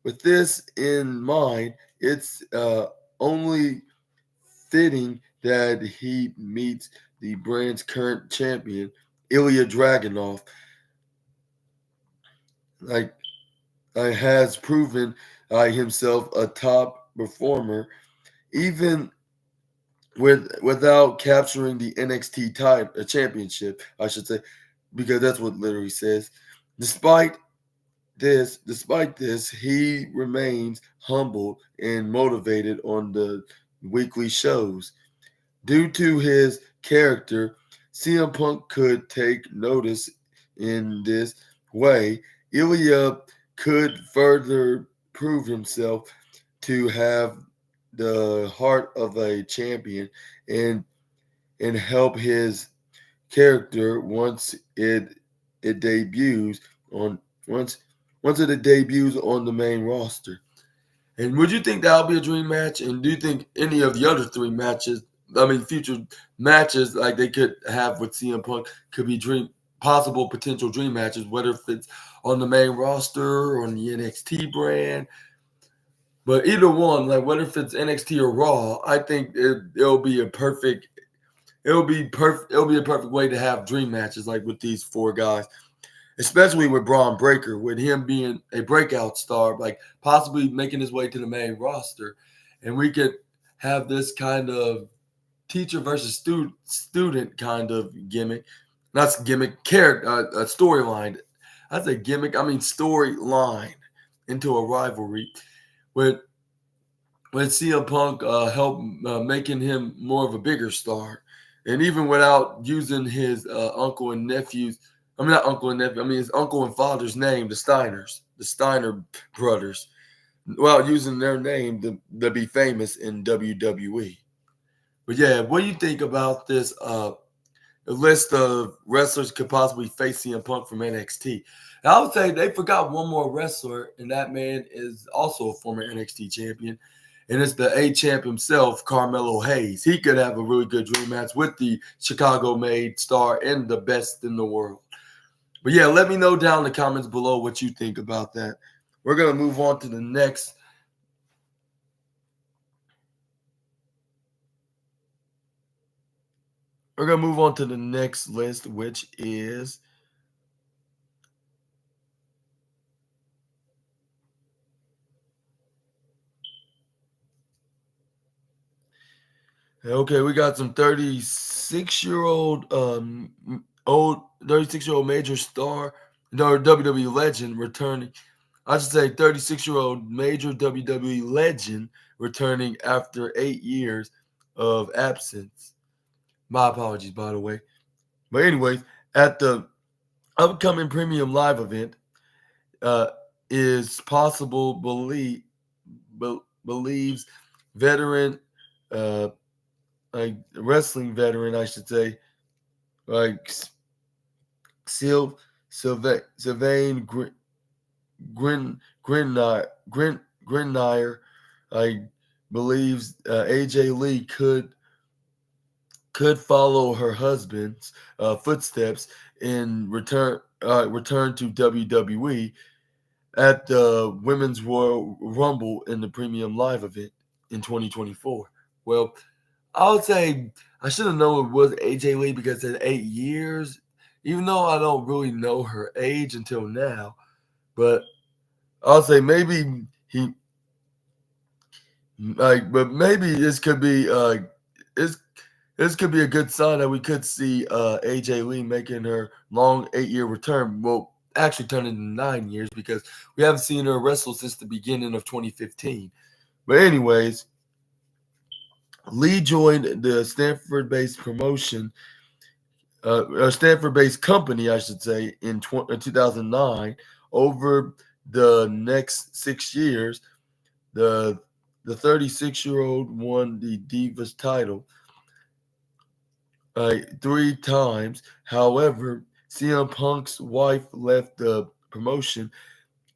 with this in mind, it's only fitting that he meets the brand's current champion, Ilya Dragunov, like has proven himself a top performer, even without capturing the NXT title championship, I should say, because that's what literally says. Despite despite this, he remains humble and motivated on the weekly shows. Due to his character, CM Punk could take notice in this way. Ilya could further prove himself to have the heart of a champion and help his character it debuts on once it debuts on the main roster. And would you think that'll be a dream match? And do you think any of the other three matches, I mean, future matches like they could have with CM Punk could be possible potential dream matches, whether if it's on the main roster or on the NXT brand. But either one, like whether if it's NXT or Raw, I think it'll be a perfect. It'll be perfect. It'll be a perfect way to have dream matches like with these four guys, especially with Braun Breaker, with him being a breakout star, like possibly making his way to the main roster, and we could have this kind of teacher versus student kind of gimmick, not gimmick character, a storyline. I say gimmick, I mean storyline into a rivalry with CM Punk help making him more of a bigger star, and even without using his uncle and nephews. I mean, not uncle and nephew. I mean, his uncle and father's name, the Steiner brothers, without using their name to be famous in WWE. But yeah, what do you think about this list of wrestlers could possibly face CM Punk from NXT? And I would say they forgot one more wrestler, and that man is also a former NXT champion. And it's the A champ himself, Carmelo Hayes. He could have a really good dream match with the Chicago made star and the best in the world. But yeah, let me know down in the comments below what you think about that. We're going to move on to the next. We're going to move on to the next list, which is okay, we got some 36-year-old old 36-year-old major star or WWE legend returning. I should say 36-year-old major WWE legend returning after 8 years of absence. My apologies, by the way. But anyways, at the upcoming premium live event, uh, is possible believes veteran, uh, like wrestling veteran, I should say, like Sil Sylvain Grenier, I believes AJ Lee could follow her husband's footsteps in return to WWE at the Women's Royal Rumble in the Premium Live event in 2024. Well, I would say I should have known it was AJ Lee because in 8 years, even though I don't really know her age until now, but I'll say maybe he but maybe this this could be a good sign that we could see AJ Lee making her long 8 year return. Well, actually turning into 9 years because we haven't seen her wrestle since the beginning of 2015. But anyways, Lee joined the Stanford-based promotion, a Stanford-based company, I should say, in 2009. Over the next 6 years, the 36-year-old won the Divas title 3 times. However, CM Punk's wife left the promotion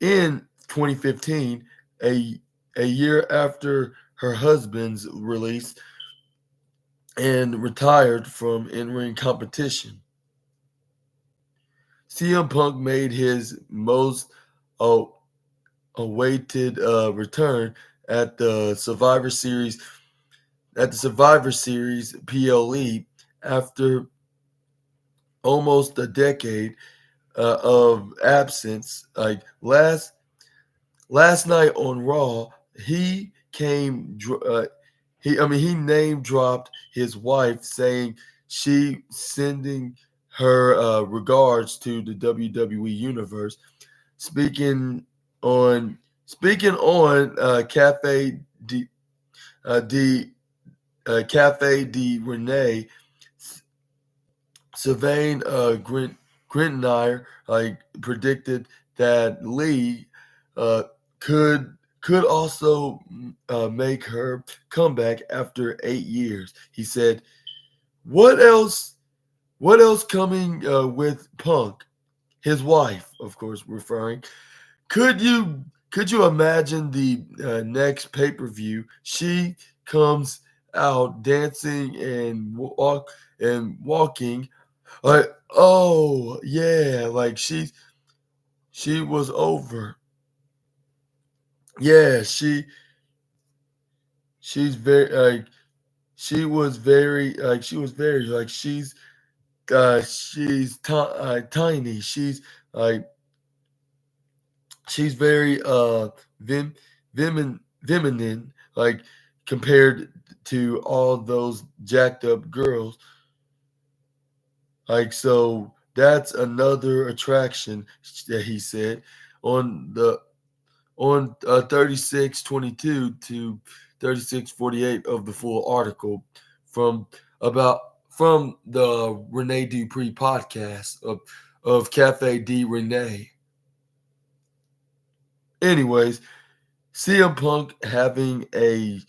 in 2015, a year after her husband's release, and retired from in-ring competition. CM Punk made his most awaited return at the Survivor Series PLE after almost a decade of absence. Like last night on Raw, he came. He name dropped his wife, saying she sending her regards to the WWE universe. Speaking on Cafe de Renee, Sylvain Grintmeyer predicted that Lee uh, could also make her comeback after 8 years. He said, "What else? What else coming with Punk? His wife, of course, referring. Could you imagine the next pay per view? She comes out dancing and walking like, oh yeah, like she was over. Yeah, she's very she was very like tiny. Like she's very feminine, like compared to all those jacked up girls. Like, so that's another attraction that he said on the on 3622 to 3648 of the full article from about from the Rene Dupree podcast of Cafe D Rene. Anyways, CM Punk having a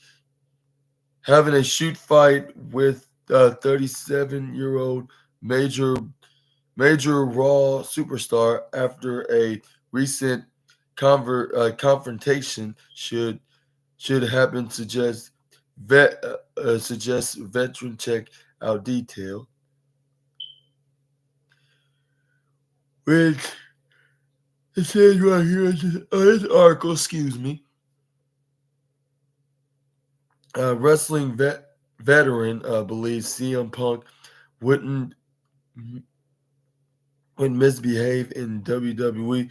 shoot fight with 37-year-old major Raw superstar after a recent confrontation should happen suggests veteran check out detail, which it says right here in this article. Excuse me. Wrestling veteran believes CM Punk wouldn't misbehave in WWE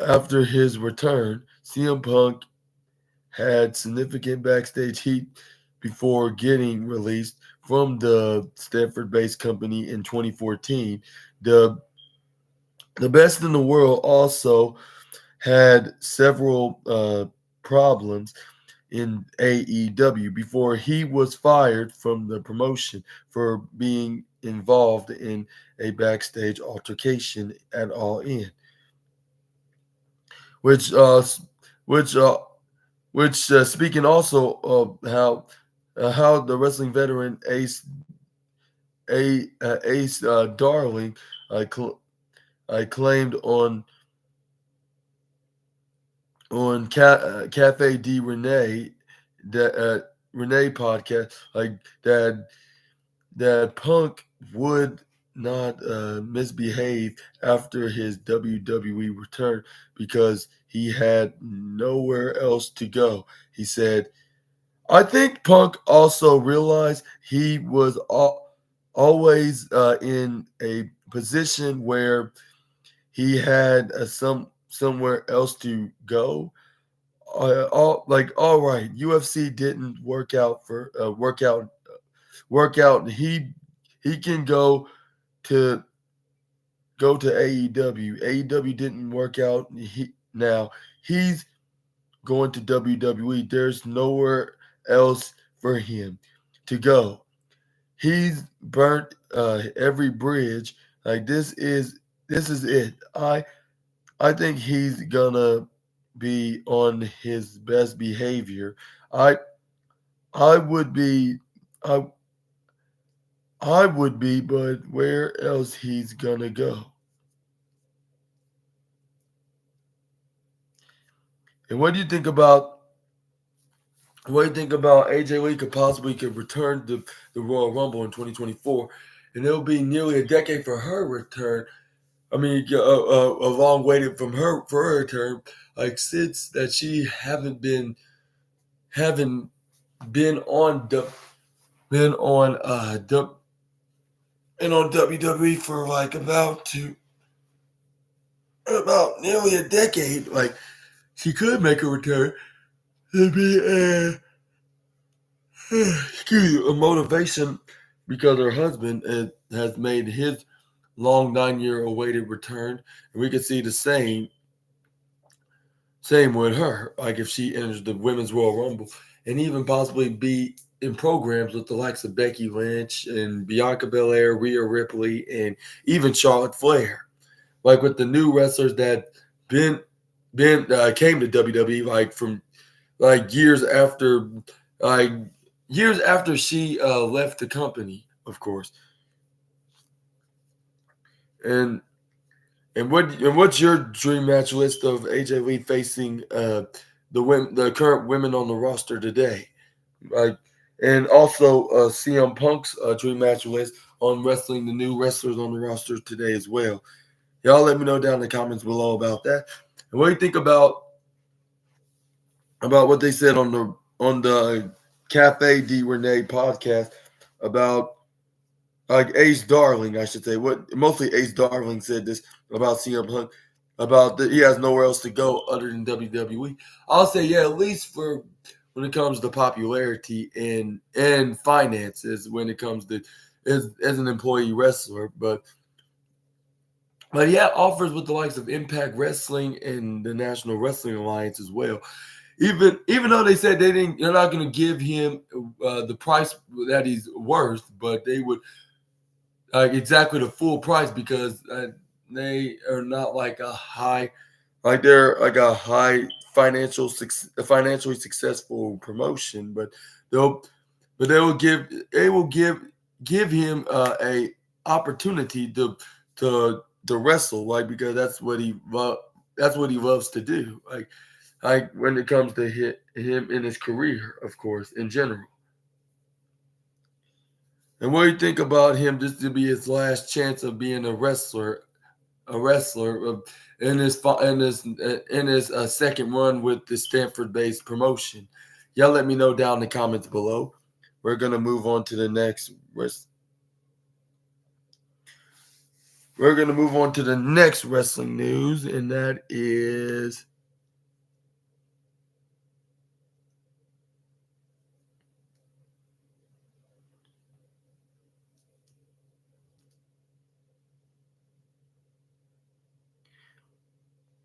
after his return. CM Punk had significant backstage heat before getting released from the Stanford-based company in 2014. The best in the world also had several problems in AEW before he was fired from the promotion for being involved in a backstage altercation at All In, which which speaking also of how the wrestling veteran Ace Darling uh, cl- I claimed on Cafe D Renee that Renee podcast that Punk would not misbehave after his WWE return because he had nowhere else to go. He said, I think Punk also realized he was always in a position where he had somewhere else to go. All right, UFC didn't work out. He can to go to AEW. AEW didn't work out. Now he's going to WWE. There's nowhere else for him to go. He's burnt every bridge. Like this is it. I think he's gonna be on his best behavior. I I would be I I would be, but where else he's gonna go? And what do you think about AJ Lee could return to the Royal Rumble in 2024, and it'll be nearly a decade for her return. I mean, a long waited from her for her return, like since that she haven't been on the been on been on WWE for like about nearly a decade. Like she could make a return. It'd be a motivation because her husband has made his long 9-year awaited return, and we could see the same with her. Like if she enters the Women's Royal Rumble, and even possibly be in programs with the likes of Becky Lynch and Bianca Belair, Rhea Ripley, and even Charlotte Flair. Like with the new wrestlers that been came to WWE from like like years after she left the company, of course. And what's your dream match list of AJ Lee facing the current women on the roster today? Like, and also CM Punk's dream match list on wrestling the new wrestlers on the roster today as well. Y'all let me know down in the comments below about that. And what do you think about what they said on the Cafe D Renee podcast about like Ace Darling, I should say. What mostly Ace Darling said this about CM Punk, about that he has nowhere else to go other than WWE. I'll say, yeah, at least for when it comes to popularity and finances, when it comes to as an employee wrestler, but yeah, offers with the likes of Impact Wrestling and the National Wrestling Alliance as well. Even though they said they're not going to give him the price that he's worth, but they would exactly the full price because they are not they're like a high financially successful promotion, but they'll but they will give him a opportunity to wrestle, like because that's what he loves to do, like when it comes to him in his career, of course, in general. And what do you think about him just to be his last chance of being a wrestler in his second run with the Stanford-based promotion? Y'all let me know down in the comments below. We're gonna move on to the next. We're gonna move on to the next wrestling news, and that is.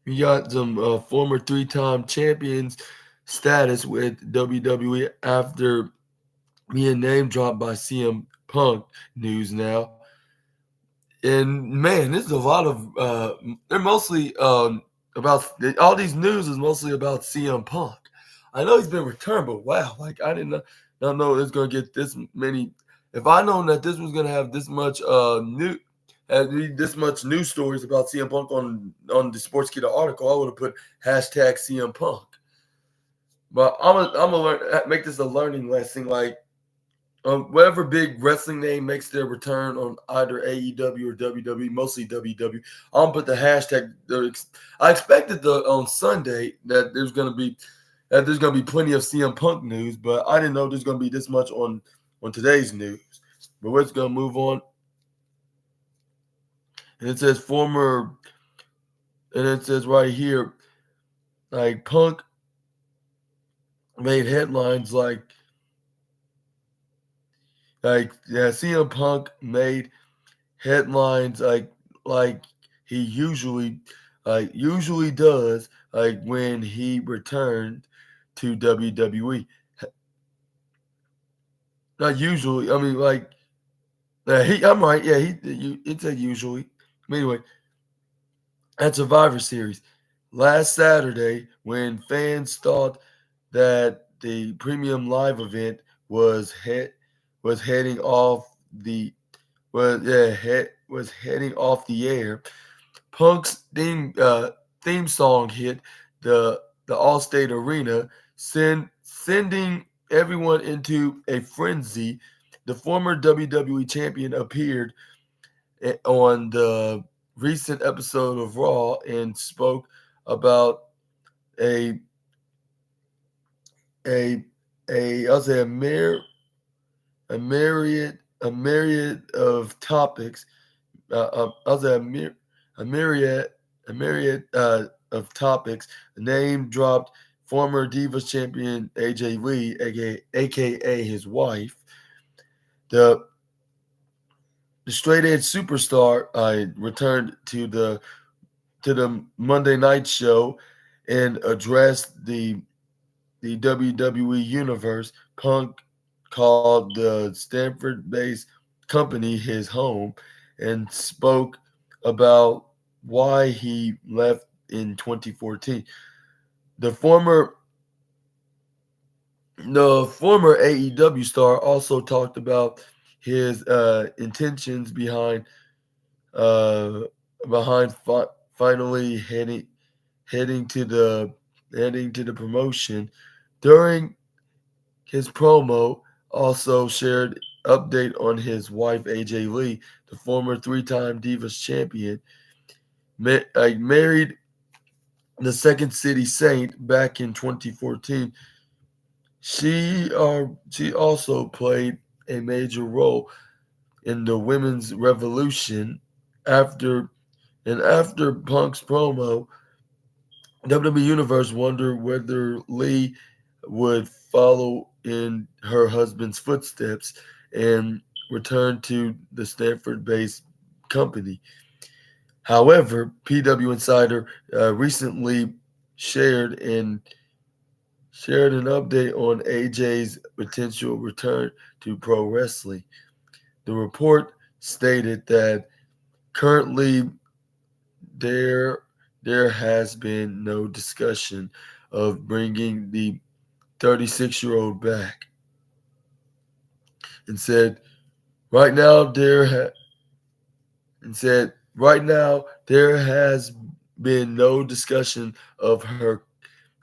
We got some former three-time champions status with WWE after being name dropped by CM Punk news now. And man, there's a lot of they're mostly about all these news is mostly about CM Punk. I know he's been returned, but wow, like I didn't not know it's gonna get this many. If I known that this was gonna have this much had this much news stories about CM Punk on the Sportskeeda article, I would have put hashtag CM Punk. But I'm gonna make this a learning lesson. Like whatever big wrestling name makes their return on either AEW or WWE, mostly WWE, I'm gonna put the hashtag. I expected on Sunday that there's gonna be plenty of CM Punk news, but I didn't know there's gonna be this much on today's news. But we're just gonna move on, and it says right here, like Punk made headlines yeah, CM Punk made headlines like he usually does when he returned to WWE. Not usually. I mean I'm right. Yeah, it said usually. Anyway, at Survivor Series last Saturday, when fans thought that the premium live event was heading off the was heading off the air. Punk's theme song hit the Allstate Arena, sending everyone into a frenzy. The former WWE champion appeared on the recent episode of Raw and spoke about a a I'll say a myriad of topics. I'll say a myriad of topics. Name dropped former Divas champion AJ Lee, aka his wife. The the straight edge superstar returned to the Monday night show and addressed the WWE universe. Punk called the Stanford-based company his home and spoke about why he left in 2014. The former the former AEW star also talked about his intentions uh, finally heading to the heading to the promotion. During his promo, also shared update on his wife AJ Lee, the former three-time Divas champion, married the Second City Saint back in 2014. She also played a major role in the women's revolution. After after Punk's promo, WWE Universe wondered whether Lee would follow in her husband's footsteps and return to the Stanford-based company. However, PW Insider recently shared an update on AJ's potential return to pro wrestling. The report stated that currently there has been no discussion of bringing the 36-year-old back, and said right now there has been no discussion of her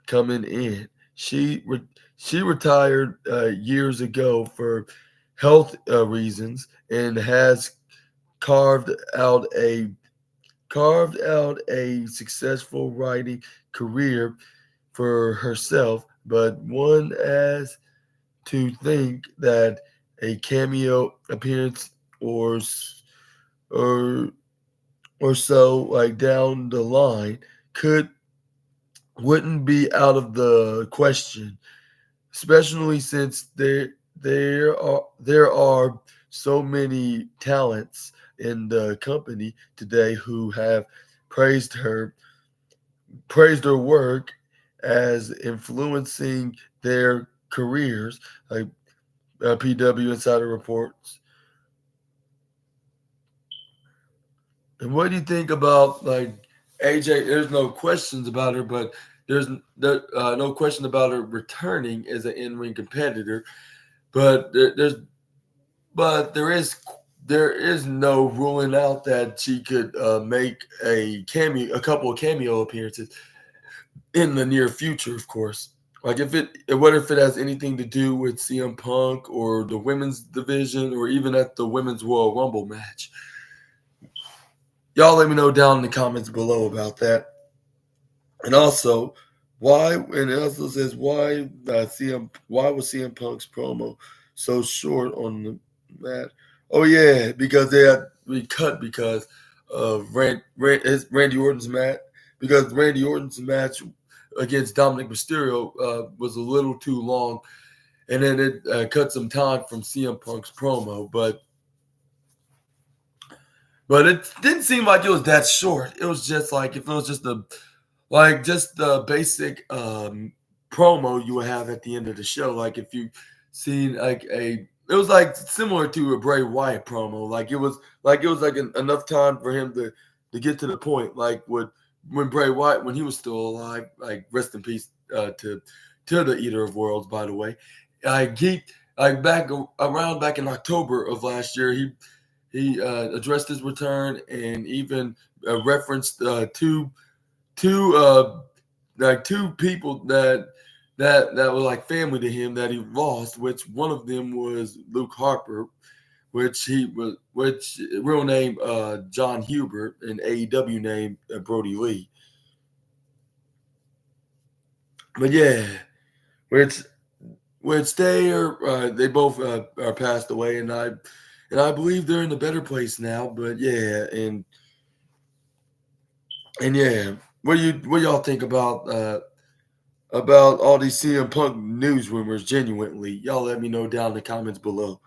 coming in. She retired years ago for health reasons and has carved out a successful writing career for herself, but one has to think that a cameo appearance or so down the line could wouldn't be out of the question, especially since there are so many talents in the company today who have praised her work as influencing their careers, like PW Insider reports. And what do you think about AJ? There's no questions about her, but there's no question about her returning as an in-ring competitor. But there is there is no ruling out that she could make a couple of cameo appearances in the near future, of course. Like what if it has anything to do with CM Punk or the women's division or even at the women's Royal Rumble match? Y'all let me know down in the comments below about that. And also, and it also says why was CM Punk's promo so short on the mat? Oh yeah, because they had recut because of Randy Orton's match. Because Randy Orton's match against Dominic Mysterio was a little too long, and then it cut some time from CM Punk's promo. But it didn't seem like it was that short. It was just like if it was just the basic promo you would have at the end of the show. Like if you seen it was like similar to a Bray Wyatt promo. Like enough time for him to get to the point. Like when Bray Wyatt, when he was still alive, like rest in peace to the Eater of Worlds, by the way. Back in October of last year, he addressed his return and even referenced two two people that were like family to him that he lost, which one of them was Luke Harper, which real name John Hubert, and AEW name Brody Lee. But yeah, which they both are passed away, and I believe they're in a better place now. But yeah, and yeah, what y'all think about all these CM Punk news rumors? Genuinely, y'all let me know down in the comments below.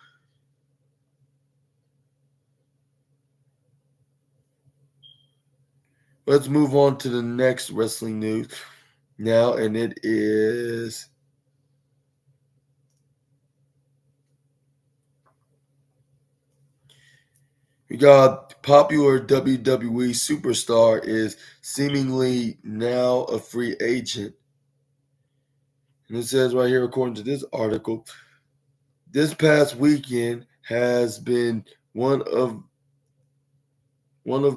Let's move on to the next wrestling news now, and it is we got popular WWE superstar is seemingly now a free agent. And it says right here, according to this article, this past weekend has been one of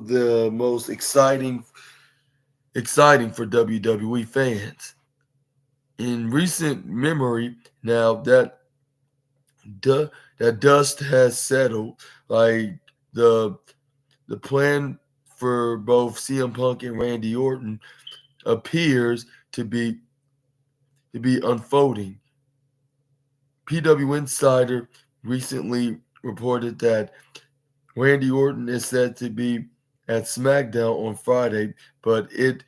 the most exciting for WWE fans. In recent memory, now that dust has settled, like the plan for both CM Punk and Randy Orton appears to be unfolding. PW Insider recently reported that Randy Orton is said to be at SmackDown on Friday, but it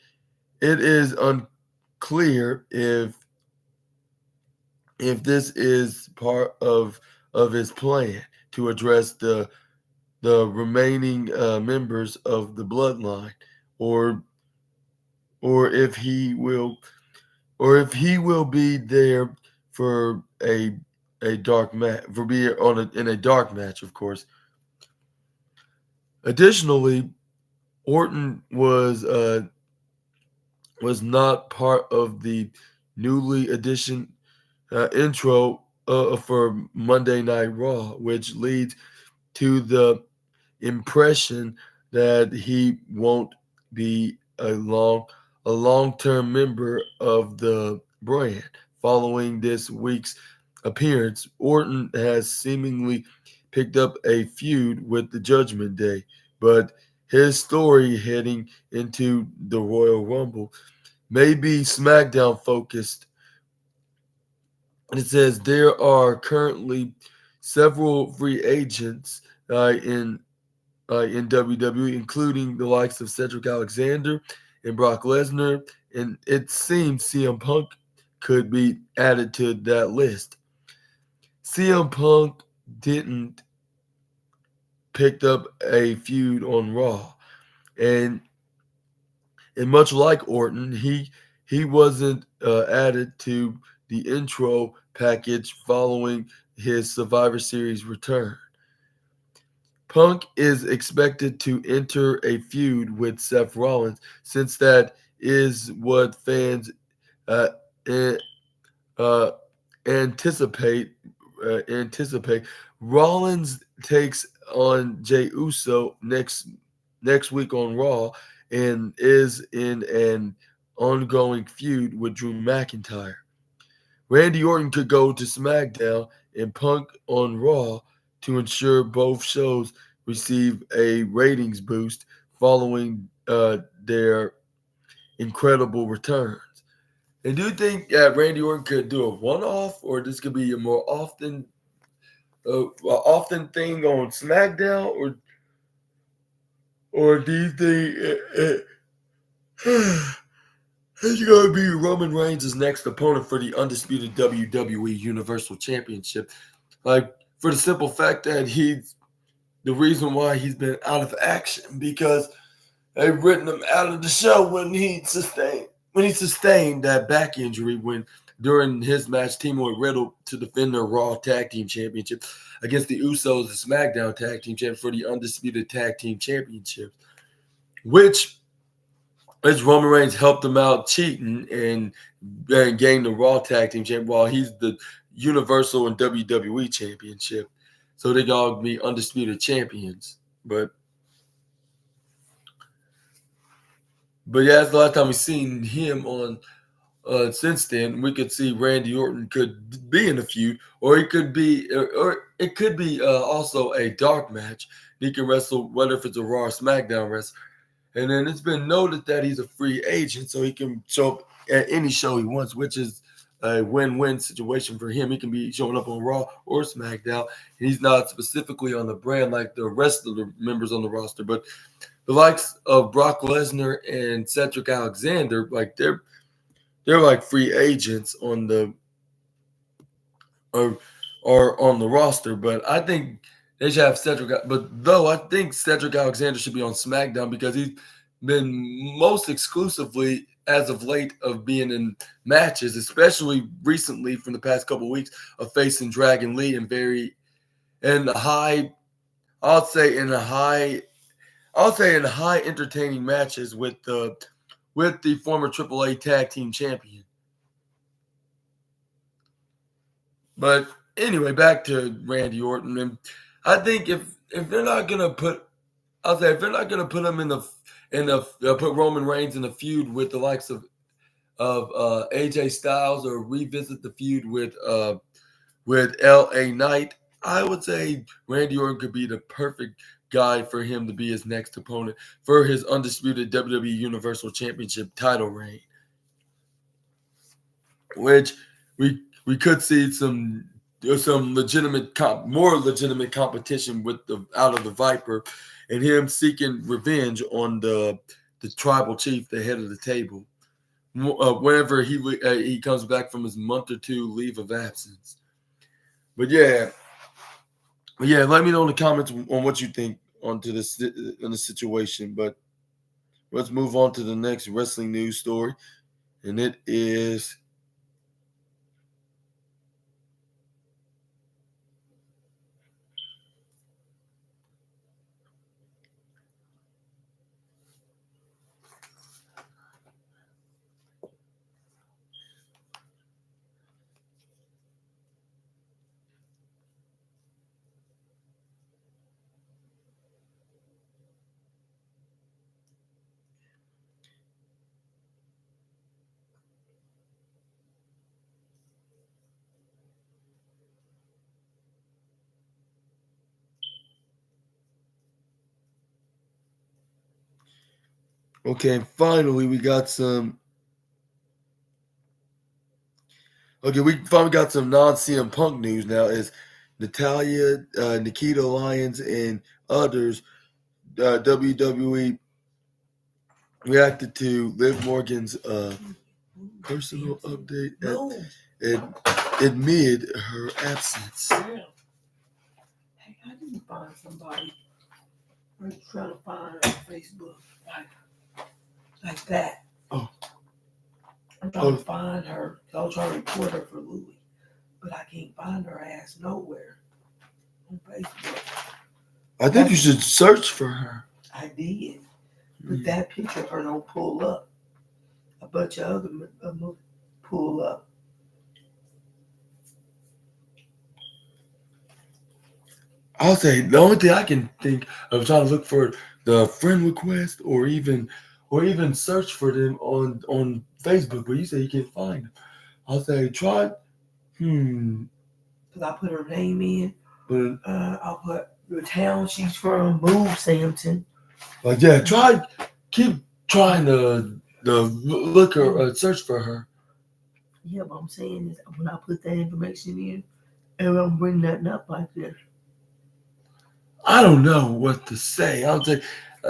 is unclear if this is part of his plan to address the remaining members of the bloodline, or if he will be there for a dark match, for being in a dark match, of course. Additionally, Orton was not part of the newly edition intro for Monday Night Raw, which leads to the impression that he won't be a long-term member of the brand. Following this week's appearance, Orton has seemingly picked up a feud with the Judgment Day, but his story heading into the Royal Rumble may be SmackDown focused. It says there are currently several free agents in WWE, including the likes of Cedric Alexander and Brock Lesnar, and it seems CM Punk could be added to that list. CM Punk didn't picked up a feud on Raw, and much like Orton, he wasn't added to the intro package following his Survivor Series return. Punk is expected to enter a feud with Seth Rollins, since that is what fans uh, anticipate. Rollins takes on Jey Uso next week on Raw, and is in an ongoing feud with Drew McIntyre. Randy Orton could go to SmackDown and Punk on Raw to ensure both shows receive a ratings boost following their incredible returns. And do you think Randy Orton could do a one-off, or this could be a more often thing on SmackDown, or do you think he's going to be Roman Reigns' next opponent for the undisputed WWE Universal Championship? Like, for the simple fact that he's the reason why he's been out of action, because they've written him out of the show when he sustained that back injury during his match teaming with Riddle to defend their Raw Tag Team Championship against the Usos, the SmackDown Tag Team Champions, for the undisputed Tag Team Championship, which Roman Reigns helped him out cheating and gained the Raw Tag Team Champion while he's the Universal and WWE Championship. So they all be undisputed champions. But yeah, that's the last time we've seen him on. Since then, we could see Randy Orton could be in a feud, or it could be also a dark match. He can wrestle whether if it's a Raw or SmackDown wrestler. And then it's been noted that he's a free agent, so he can show up at any show he wants, which is a win-win situation for him. He can be showing up on Raw or SmackDown, and he's not specifically on the brand like the rest of the members on the roster. But the likes of Brock Lesnar and Cedric Alexander, like they're like free agents on the or on the roster. But I think they should have Cedric. But though I think Cedric Alexander should be on SmackDown because he's been most exclusively as of late of being in matches, especially recently from the past couple of weeks of facing Dragon Lee and I'll say in high entertaining matches with the former AAA Tag Team Champion. But anyway, back to Randy Orton, and I think if they're not gonna put, if they're not gonna put him put Roman Reigns in a feud with the likes of AJ Styles, or revisit the feud with LA Knight, I would say Randy Orton could be the perfect guy for him to be his next opponent for his undisputed WWE Universal Championship title reign, which we could see some more legitimate competition with out of the Viper, and him seeking revenge on the tribal chief, the head of the table, whenever he comes back from his month or two leave of absence. But yeah, let me know in the comments on what you think onto this in the situation. But let's move on to the next wrestling news story, and it is okay. Finally, we got some. Okay, we finally got some non-CM Punk news now. Is Natalia, Nikita Lyons, and others, WWE reacted to Liv Morgan's personal update amid her absence. Hey, I didn't find somebody. I'm trying to find her on Facebook like that. Oh. I'm trying to find her. I was trying to report her for Louis, but I can't find her ass nowhere on Facebook. I think you should search for her. I did, but that picture of her don't pull up. A bunch of other pull up. I'll say the only thing I can think of trying to look for the friend request or even search for them on Facebook, but you say you can't find them. I'll say try. Hmm. Cause I put her name in. But I'll put the town she's from, move Sampson. yeah, keep trying to look or search for her. Yeah, but I'm saying is when I put that information in, and I don't bring nothing up like this. I don't know what to say. I'll say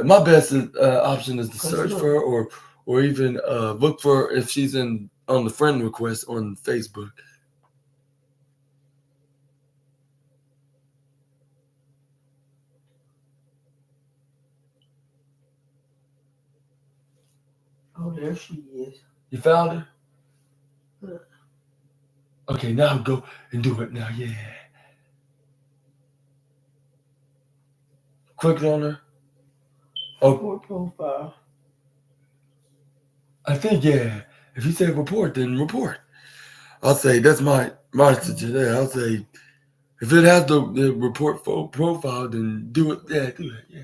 my best option is to Cause search for look, her or even look for her if she's in on the friend request on Facebook. oh, there she is. You found her? Uh, Okay, now go and do it now. Yeah, click on her. Oh, Report profile. I think yeah. If you say report, then report. I'll say that's my suggestion. Yeah, I'll say if it has the report profile, then do it. Yeah, do it. Yeah.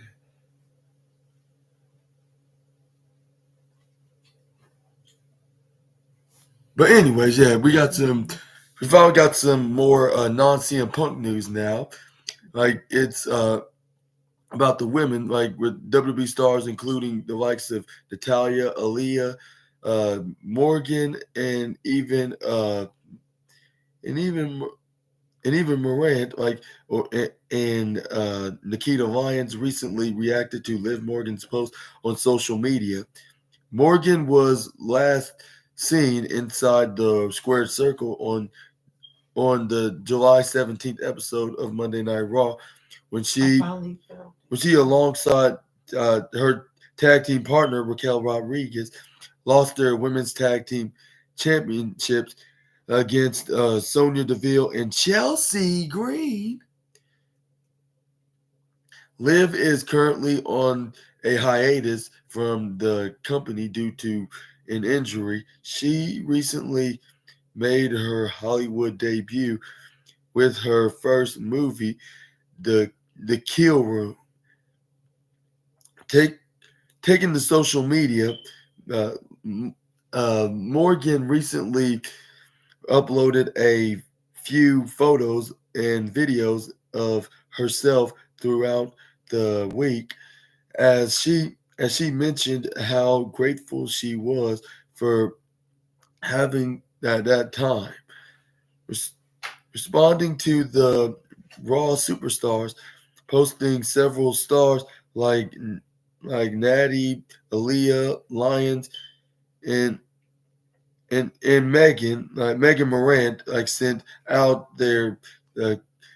But anyways, yeah, we finally got some more non CM Punk news now. Like it's about the women, like with WWE stars, including the likes of Natalia, Aaliyah, Morgan, and even and even Morant, like and Nikita Lyons recently reacted to Liv Morgan's post on social media. Morgan was last seen inside the squared circle on the July 17th episode of Monday Night Raw when I she finally found when she alongside her tag team partner Raquel Rodriguez lost their women's tag team championships against Sonya Deville and Chelsea Green. Liv is currently on a hiatus from the company due to an injury. She recently made her Hollywood debut with her first movie, The Kill Room. Take Taking to social media, uh, Morgan recently uploaded a few photos and videos of herself throughout the week as she mentioned how grateful she was for having that time. Res- Responding to the Raw superstars, posting several stars like like Natty, Aaliyah, Lyons, and Megan Morant, like sent out uh,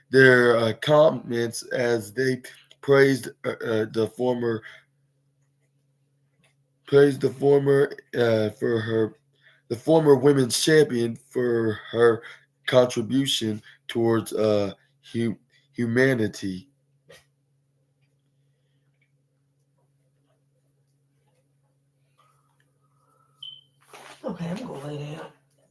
their comments as they praised the former for her the former women's champion for her contribution towards humanity. Okay, I'm gonna lay down.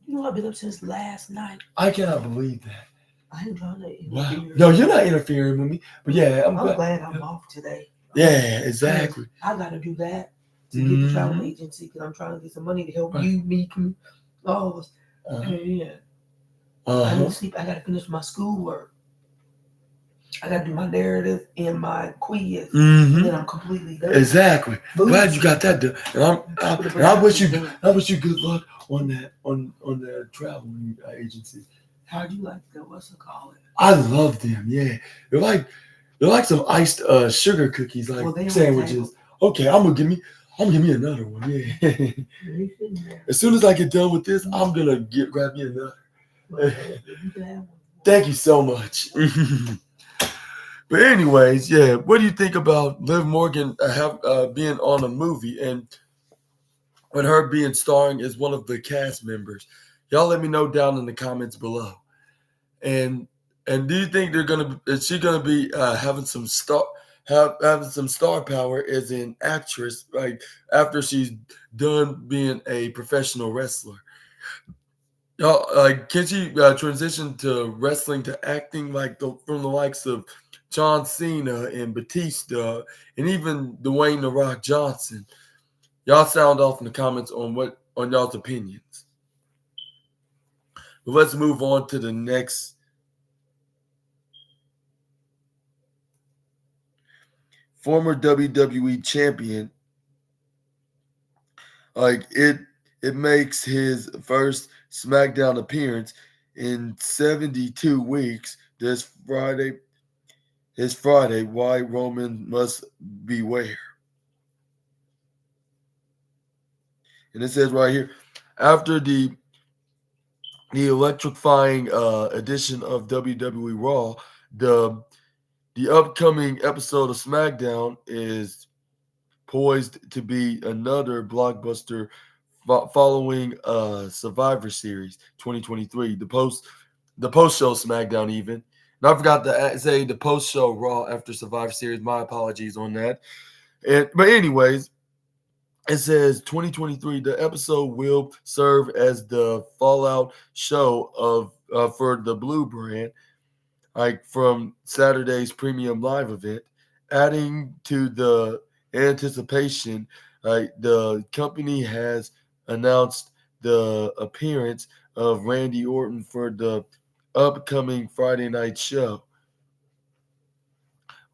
You know I've been up since last night. I cannot believe that. I ain't trying to Wow. interfere. No, you're not interfering with me. But yeah, I'm glad I'm off today. Yeah, exactly. I gotta do that to get the travel Mhm. agency because I'm trying to get some money to help Right. you, me, all of us. Uh-huh. Yeah. I need Uh-huh. to sleep. I gotta finish my schoolwork. I gotta do my narrative and my quiz, and then I'm completely done. Exactly. Boom. Glad you got that done. And I wish you good luck on that on the travel agency. How'd you like the what's it called? I love them. Yeah, they're like some iced sugar cookies, like Well, they on the sandwiches. Okay, I'm gonna give me another one. Yeah. You can have As soon as I get done with this, I'm gonna grab me another. one. You can have one. Thank you so much. But anyways, yeah, what do you think about Liv Morgan being on a movie and her being starring as one of the cast members? Y'all let me know down in the comments below. And do you think is she gonna be having some having some star power as an actress, like after she's done being a professional wrestler? Y'all, like, can she transition to wrestling to acting like from the likes of John Cena and Batista, and even Dwayne The Rock Johnson. Y'all sound off in the comments on y'all's opinions. But let's move on to the next. Former WWE champion, like it makes his first SmackDown appearance in 72 weeks this Friday. His Friday, why Roman must beware. And it says right here, after the electrifying edition of WWE Raw, the upcoming episode of SmackDown is poised to be another blockbuster following Survivor Series 2023. The post show SmackDown even. And I forgot to say the post show Raw after Survivor Series. My apologies on that. But anyways, it says 2023. The episode will serve as the fallout show of for the Blue brand, like from Saturday's premium live event, adding to the anticipation. The company has announced the appearance of Randy Orton for the upcoming Friday night show.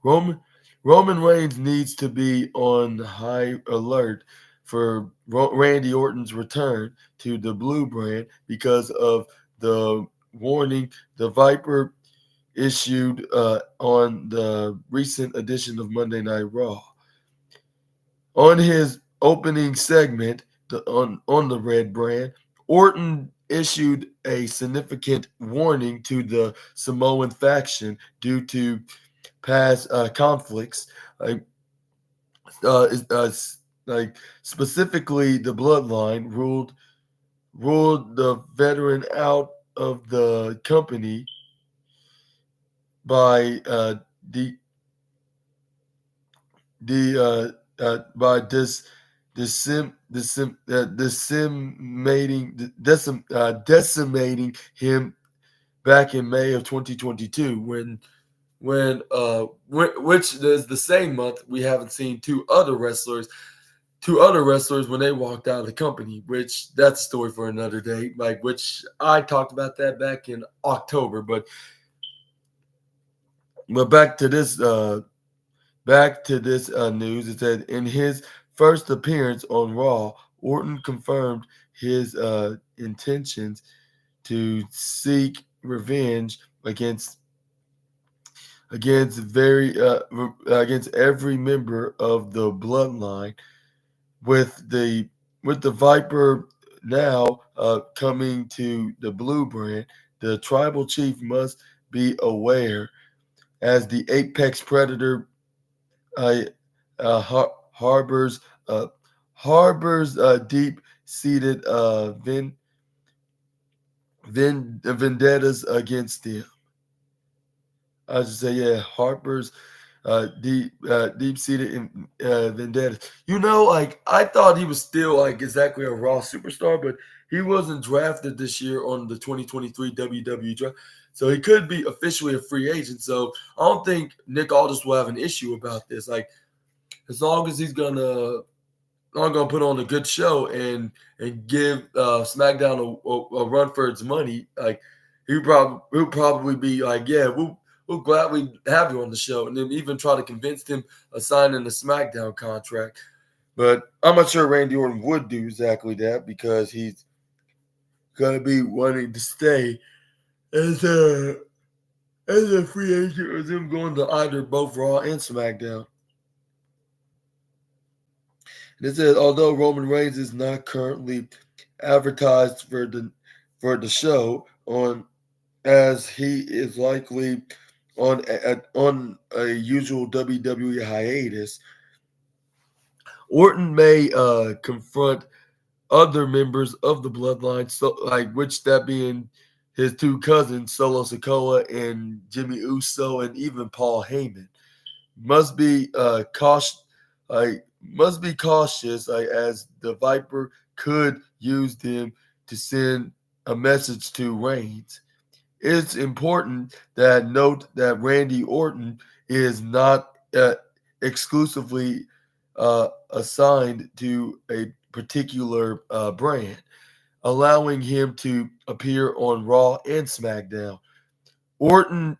Roman Roman Reigns needs to be on high alert for Randy Orton's return to the Blue brand because of the warning the Viper issued on the recent edition of Monday Night Raw. On his opening segment on the Red brand, Orton issued a significant warning to the Samoan faction due to past conflicts, like like specifically the Bloodline ruled the veteran out of the company by by decimating him back in May of 2022 which is the same month we haven't seen two other wrestlers when they walked out of the company, which that's a story for another day, like which I talked about that back in October. But back to this news. It said in his first appearance on Raw, Orton confirmed his intentions to seek revenge against every member of the bloodline, with the Viper now coming to the Blue brand. The tribal chief must be aware, as the apex predator uh, harbors deep-seated vendettas against them. I should say, yeah, Harper's deep-seated in vendetta. Like I thought he was still like exactly a Raw superstar, but he wasn't drafted this year on the 2023 WWE draft, so he could be officially a free agent. So I don't think Nick Aldis will have an issue about this. Like as long as he's gonna put on a good show and give SmackDown a run for its money, like he'll probably be like, yeah, we'll gladly have you on the show, and then even try to convince him of signing a SmackDown contract. But I'm not sure Randy Orton would do exactly that because he's gonna be wanting to stay as a free agent, or them going to either both Raw and SmackDown. And it says, although Roman Reigns is not currently advertised for the show, as he is likely on a usual WWE hiatus, Orton may confront other members of the bloodline, so like which that being his two cousins, Solo Sikoa and Jimmy Uso, and even Paul Heyman. Must be cautious. As the Viper could use them to send a message to Reigns. it's important that note that Randy Orton is not exclusively assigned to a particular brand, allowing him to appear on Raw and SmackDown. Orton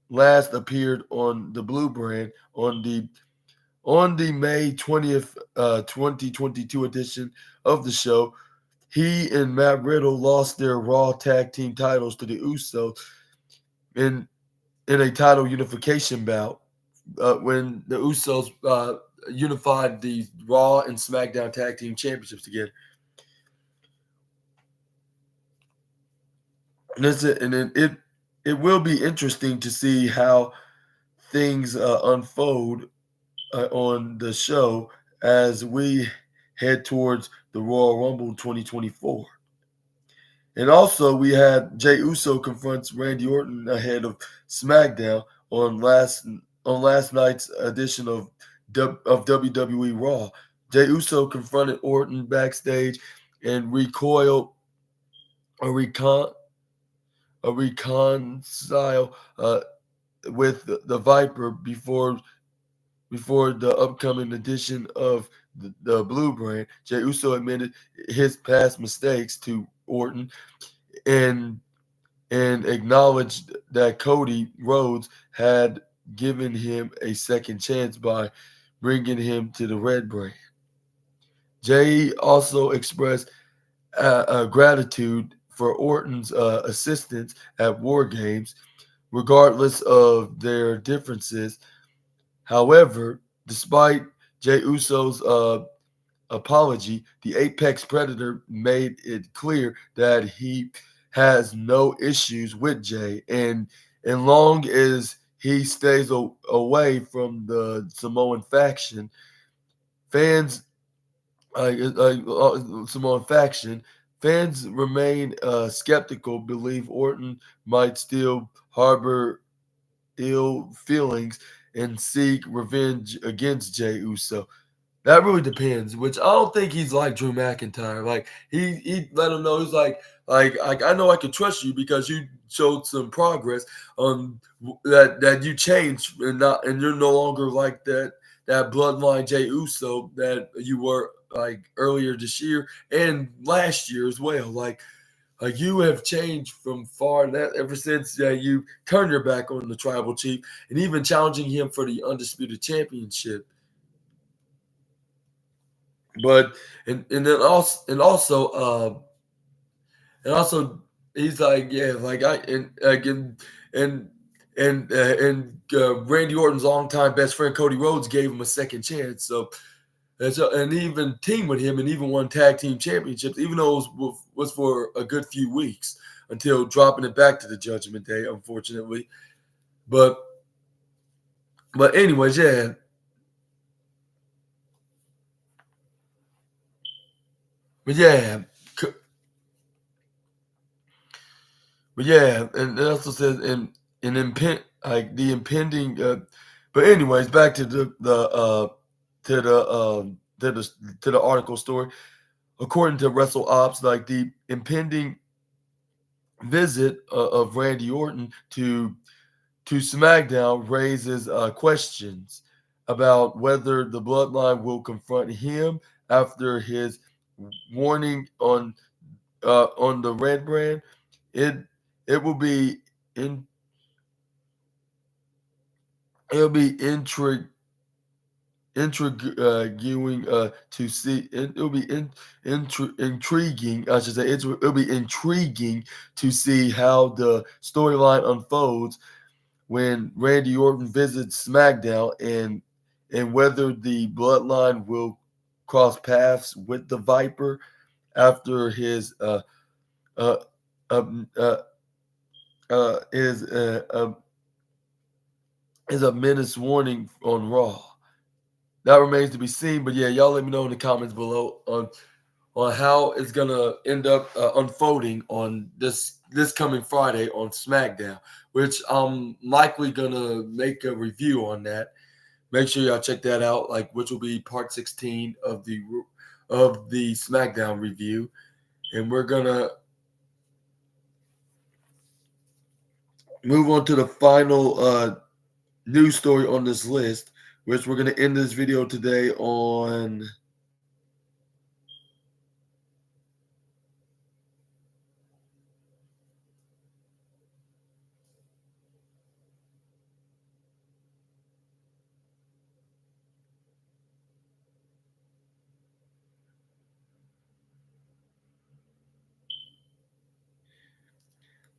last appeared on the Blue brand on the May 20th, 2022 edition of the show. He and Matt Riddle lost their Raw tag team titles to the Usos in a title unification bout when the Usos unified the Raw and SmackDown tag team championships together. And it will be interesting to see how things unfold on the show as we head towards the Royal Rumble 2024. And also, we had Jey Uso confronts Randy Orton ahead of SmackDown on last night's edition of WWE Raw. Jey Uso confronted Orton backstage and a recon a reconcile with the Viper before the upcoming edition of the Blue brand. Jey Uso admitted his past mistakes to Orton and acknowledged that Cody Rhodes had given him a second chance by bringing him to the Red brand. Jey also expressed gratitude for Orton's assistance at War Games, regardless of their differences. However, despite Jey Uso's apology, the Apex Predator made it clear that he has no issues with Jey, and long as he stays away from the Samoan faction, fans Samoan faction fans remain skeptical, believe Orton might still harbor ill feelings and seek revenge against Jey Uso. That really depends. Which I don't think he's like Drew McIntyre. Like he let him know he's like I know I can trust you because you showed some progress on that you changed and you're no longer like that bloodline Jey Uso that you were like earlier this year and last year as well. Like you have changed from far that ever since you turned your back on the tribal chief and even challenging him for the undisputed championship. But and then also he's like like I and again and Randy Orton's longtime best friend Cody Rhodes gave him a second chance. And even teamed with him and even won tag team championships, even though it was for a good few weeks until dropping it back to the Judgment Day, unfortunately. But anyways, yeah. But yeah, but yeah, and it also says like the impending. But anyways, back to to the to the article story. According to Wrestle Ops, like the impending visit of Randy Orton to SmackDown raises questions about whether the Bloodline will confront him after his warning on the Red brand. It it will be in it'll be intriguing to see. It'll be intriguing. I should say it'll be intriguing to see how the storyline unfolds when Randy Orton visits SmackDown and whether the Bloodline will cross paths with the Viper after uh, um, uh, his is a menace warning on Raw. That remains to be seen, but yeah, y'all let me know in the comments below on how it's gonna end up unfolding on this coming Friday on SmackDown, which I'm likely gonna make a review on that. Make sure y'all check that out, like which will be part 16 of the SmackDown review, and we're gonna move on to the final news story on this list, which we're going to end this video today on.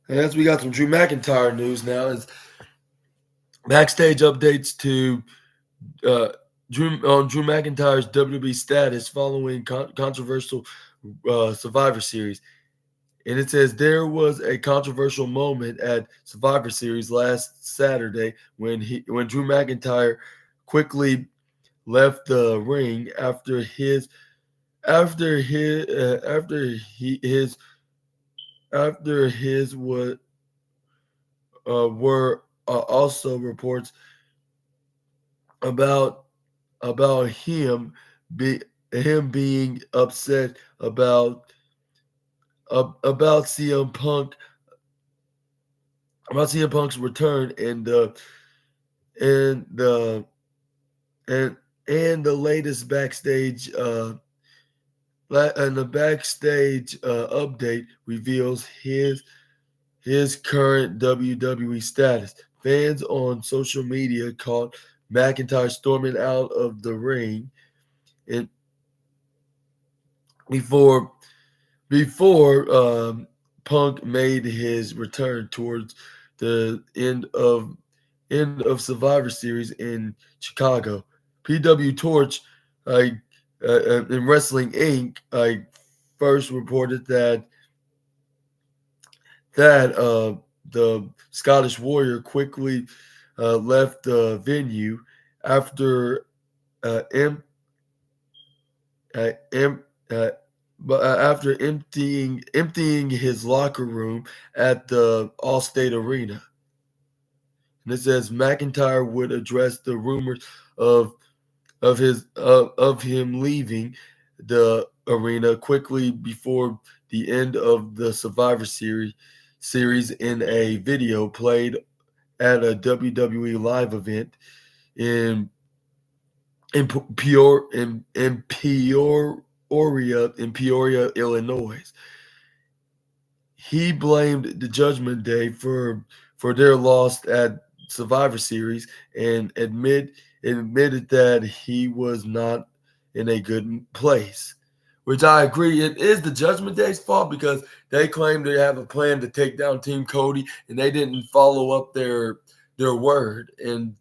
And as we got some Drew McIntyre news now, is backstage updates to Drew McIntyre's WWE status following controversial Survivor Series. And it says there was a controversial moment at Survivor Series last Saturday when Drew McIntyre quickly left the ring after his what were also reports about him being upset about CM Punk about CM Punk's return and the latest backstage update reveals his current WWE status. Fans on social media caught McIntyre storming out of the ring and before Punk made his return towards the end of Survivor Series in Chicago. PW Torch, in Wrestling Inc., first reported that the Scottish Warrior quickly left the venue after after emptying his locker room at the Allstate Arena. And it says McIntyre would address the rumors of him leaving the arena quickly before the end of the Survivor series in a video played at a WWE live event in Peoria, Illinois. He blamed the Judgment Day for their loss at Survivor Series and admitted that he was not in a good place. Which I agree, it is the Judgment Day's fault because they claim they have a plan to take down Team Cody and they didn't follow up their word. And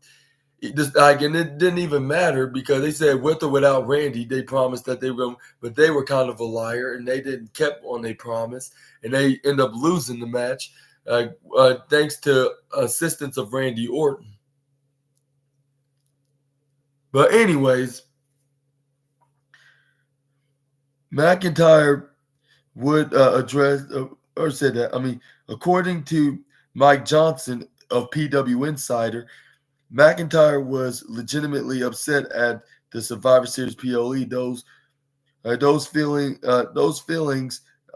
it didn't even matter because they said with or without Randy, they promised that they were going, but they were kind of a liar and they didn't keep on their promise and they end up losing the match thanks to assistance of Randy Orton. But anyways, McIntyre would address or said that. I mean, according to Mike Johnson of PW Insider, McIntyre was legitimately upset at the Survivor Series PLE. Those feelings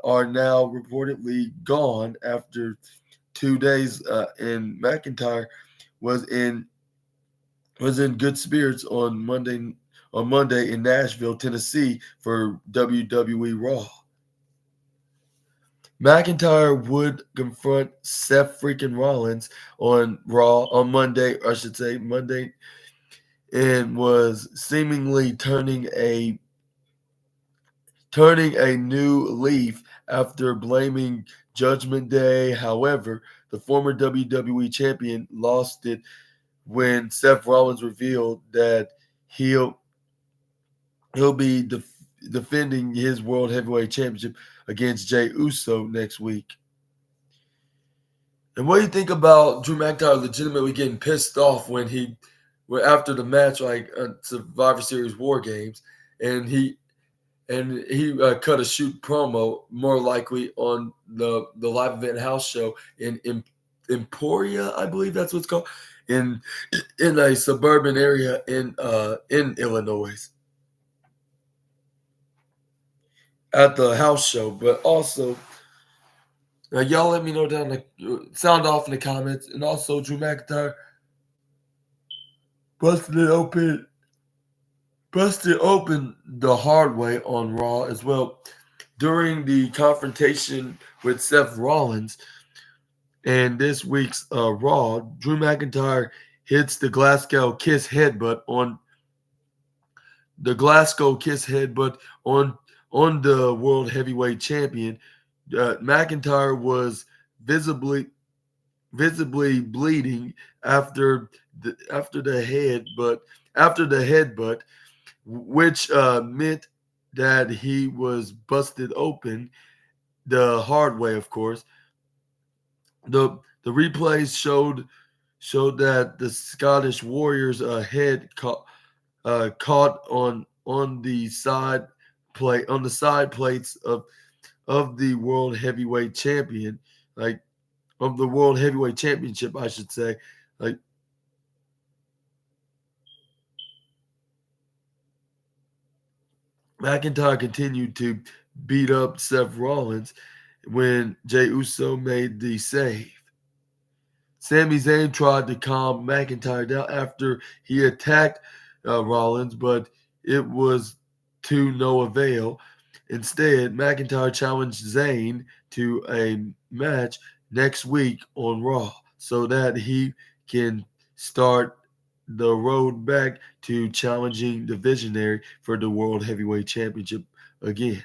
are now reportedly gone after 2 days. And McIntyre was in good spirits on Monday in Nashville, Tennessee for WWE Raw. McIntyre would confront Seth freaking Rollins on Raw on Monday, and was seemingly turning a new leaf after blaming Judgment Day. However, the former WWE champion lost it when Seth Rollins revealed that he'll be defending his World Heavyweight Championship against Jey Uso next week. And what do you think about Drew McIntyre legitimately getting pissed off when after the match, like Survivor Series War Games, and he cut a shoot promo, more likely on the live event house show in Emporia, I believe that's what it's called, in a suburban area in Illinois, at the house show. But also Y'all let me know down the sound off in the comments. And also, Drew McIntyre busted it open, the hard way on Raw as well during the confrontation with Seth Rollins. And this week's Raw, Drew McIntyre hits the Glasgow Kiss headbutt on the World Heavyweight Champion. McIntyre was visibly bleeding after the headbutt, which meant that he was busted open the hard way. Of course, the replays showed that the Scottish Warrior's head caught on the side plates of the World Heavyweight Champion, like of the World Heavyweight Championship, I should say. Like, McIntyre continued to beat up Seth Rollins when Jey Uso made the save. Sami Zayn tried to calm McIntyre down after he attacked Rollins, but it was to no avail. Instead, McIntyre challenged Zayn to a match next week on Raw so that he can start the road back to challenging the Visionary for the World Heavyweight Championship again.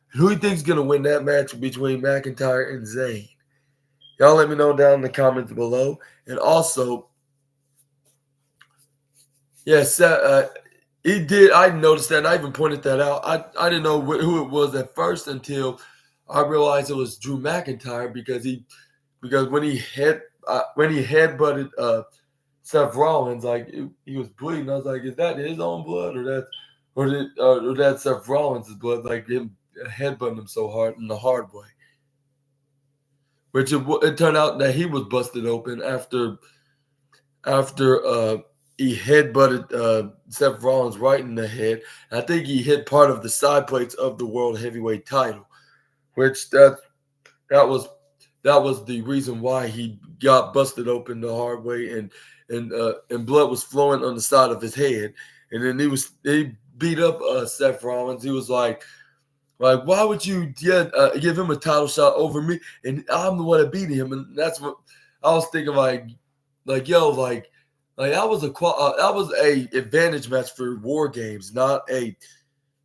Who do you think is going to win that match between McIntyre and Zayn? Y'all let me know down in the comments below. And also, yes, he did. I noticed that, and I even pointed that out. I didn't know who it was at first until I realized it was Drew McIntyre because when he headbutted Seth Rollins, like he was bleeding. I was like, is that his own blood or that's Seth Rollins' blood? Like him headbutting him so hard in the hard way. Which it turned out that he was busted open after he headbutted Seth Rollins right in the head. I think he hit part of the side plates of the World Heavyweight title, which that was the reason why he got busted open the hard way, and blood was flowing on the side of his head. And then he beat up Seth Rollins. He was like, why would you give him a title shot over me? And I'm the one that beat him. And that's what I was thinking. That was a advantage match for War Games, not a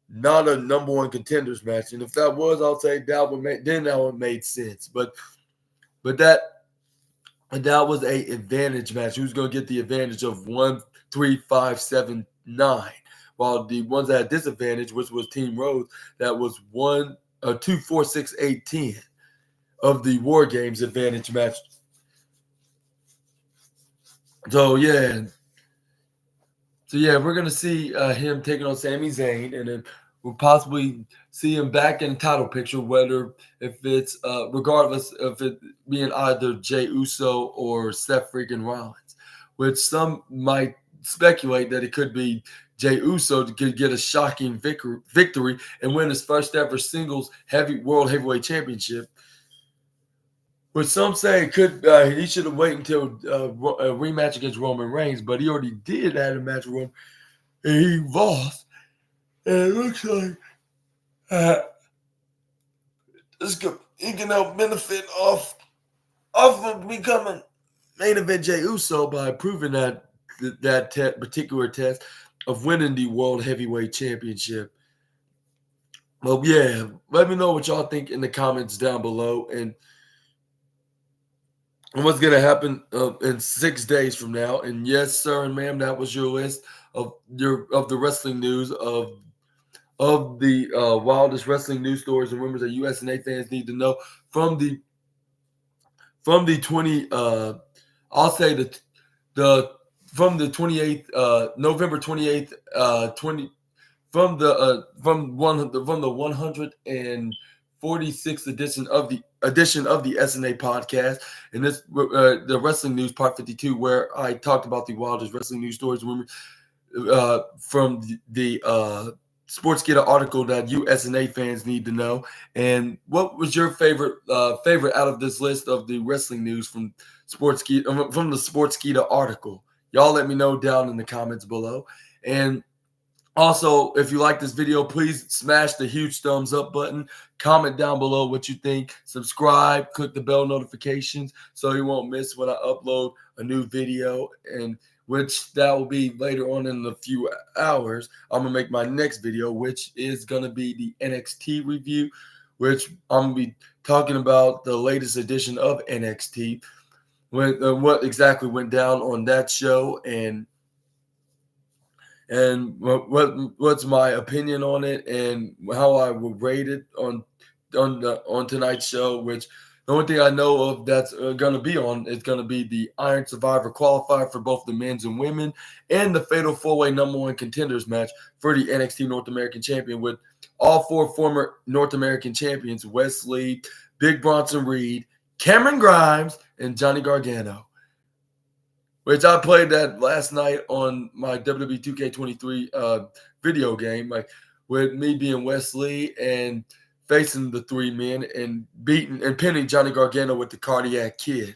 number one contenders match. And if that was, I'll say that would made sense. But that was a advantage match. Who's going to get the advantage of 1, 3, 5, 7, 9? While the ones that had disadvantage, which was Team Rhodes, that was 1, 2, 4, 6, 8, 10 of the War Games advantage match. So we're gonna see him taking on Sami Zayn, and then we'll possibly see him back in the title picture. Whether if it's regardless of it being either Jey Uso or Seth freaking Rollins, which some might speculate that it could be Jey Uso could get a shocking victory and win his first ever singles World Heavyweight Championship. But some say he should have waited until a rematch against Roman Reigns, but he already did have a match with Roman, and he lost. And it looks like he can help benefit off of becoming main event Jey Uso by proving that particular test of winning the World Heavyweight Championship. Well, let me know what y'all think in the comments down below, and what's going to happen in 6 days from now. And yes, sir and ma'am, that was your list of the wrestling news of the wildest wrestling news stories and rumors that SNA fans need to know from the 20 I'll say from the 28th November 28th 20 from the 146th edition of the SNA podcast, and this the wrestling news part 52, where I talked about the wildest wrestling news stories and rumors from the Sportskeeda article that you SNA fans need to know. And what was your favorite out of this list of the wrestling news from from the Sportskeeda article? Y'all let me know down in the comments below. And also, if you like this video, please smash the huge thumbs up button. Comment down below what you think. Subscribe, click the bell notifications so you won't miss when I upload a new video, and which that will be later on in a few hours. I'm going to make my next video, which is going to be the NXT review, which I'm going to be talking about the latest edition of NXT, what exactly went down on that show, and what's my opinion on it and how I would rate it on tonight's show. Which the only thing I know of that's going to be on is going to be the Iron Survivor qualifier for both the men's and women, and the Fatal 4-Way #1 contenders match for the NXT North American Champion, with all 4 former North American champions: Wesley, Big Bronson Reed, Cameron Grimes, and Johnny Gargano. Which I played that last night on my WWE 2K23 video game, like with me being Wesley and facing the 3 men and beating and pinning Johnny Gargano with the Cardiac Kid.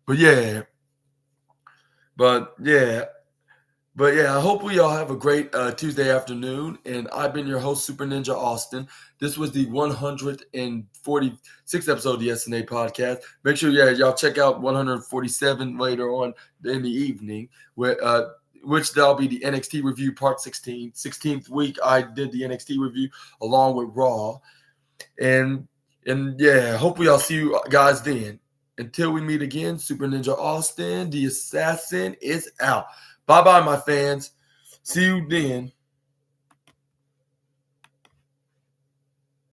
But yeah, I hope we all have a great Tuesday afternoon. And I've been your host, Super Ninja Austin. This was the 146th episode of the SNA podcast. Make sure, y'all check out 147 later on in the evening, which that'll be the NXT review part 16. 16th week, I did the NXT review along with Raw. And hope we all see you guys then. Until we meet again, Super Ninja Austin, the assassin, is out. Bye-bye, my fans. See you then.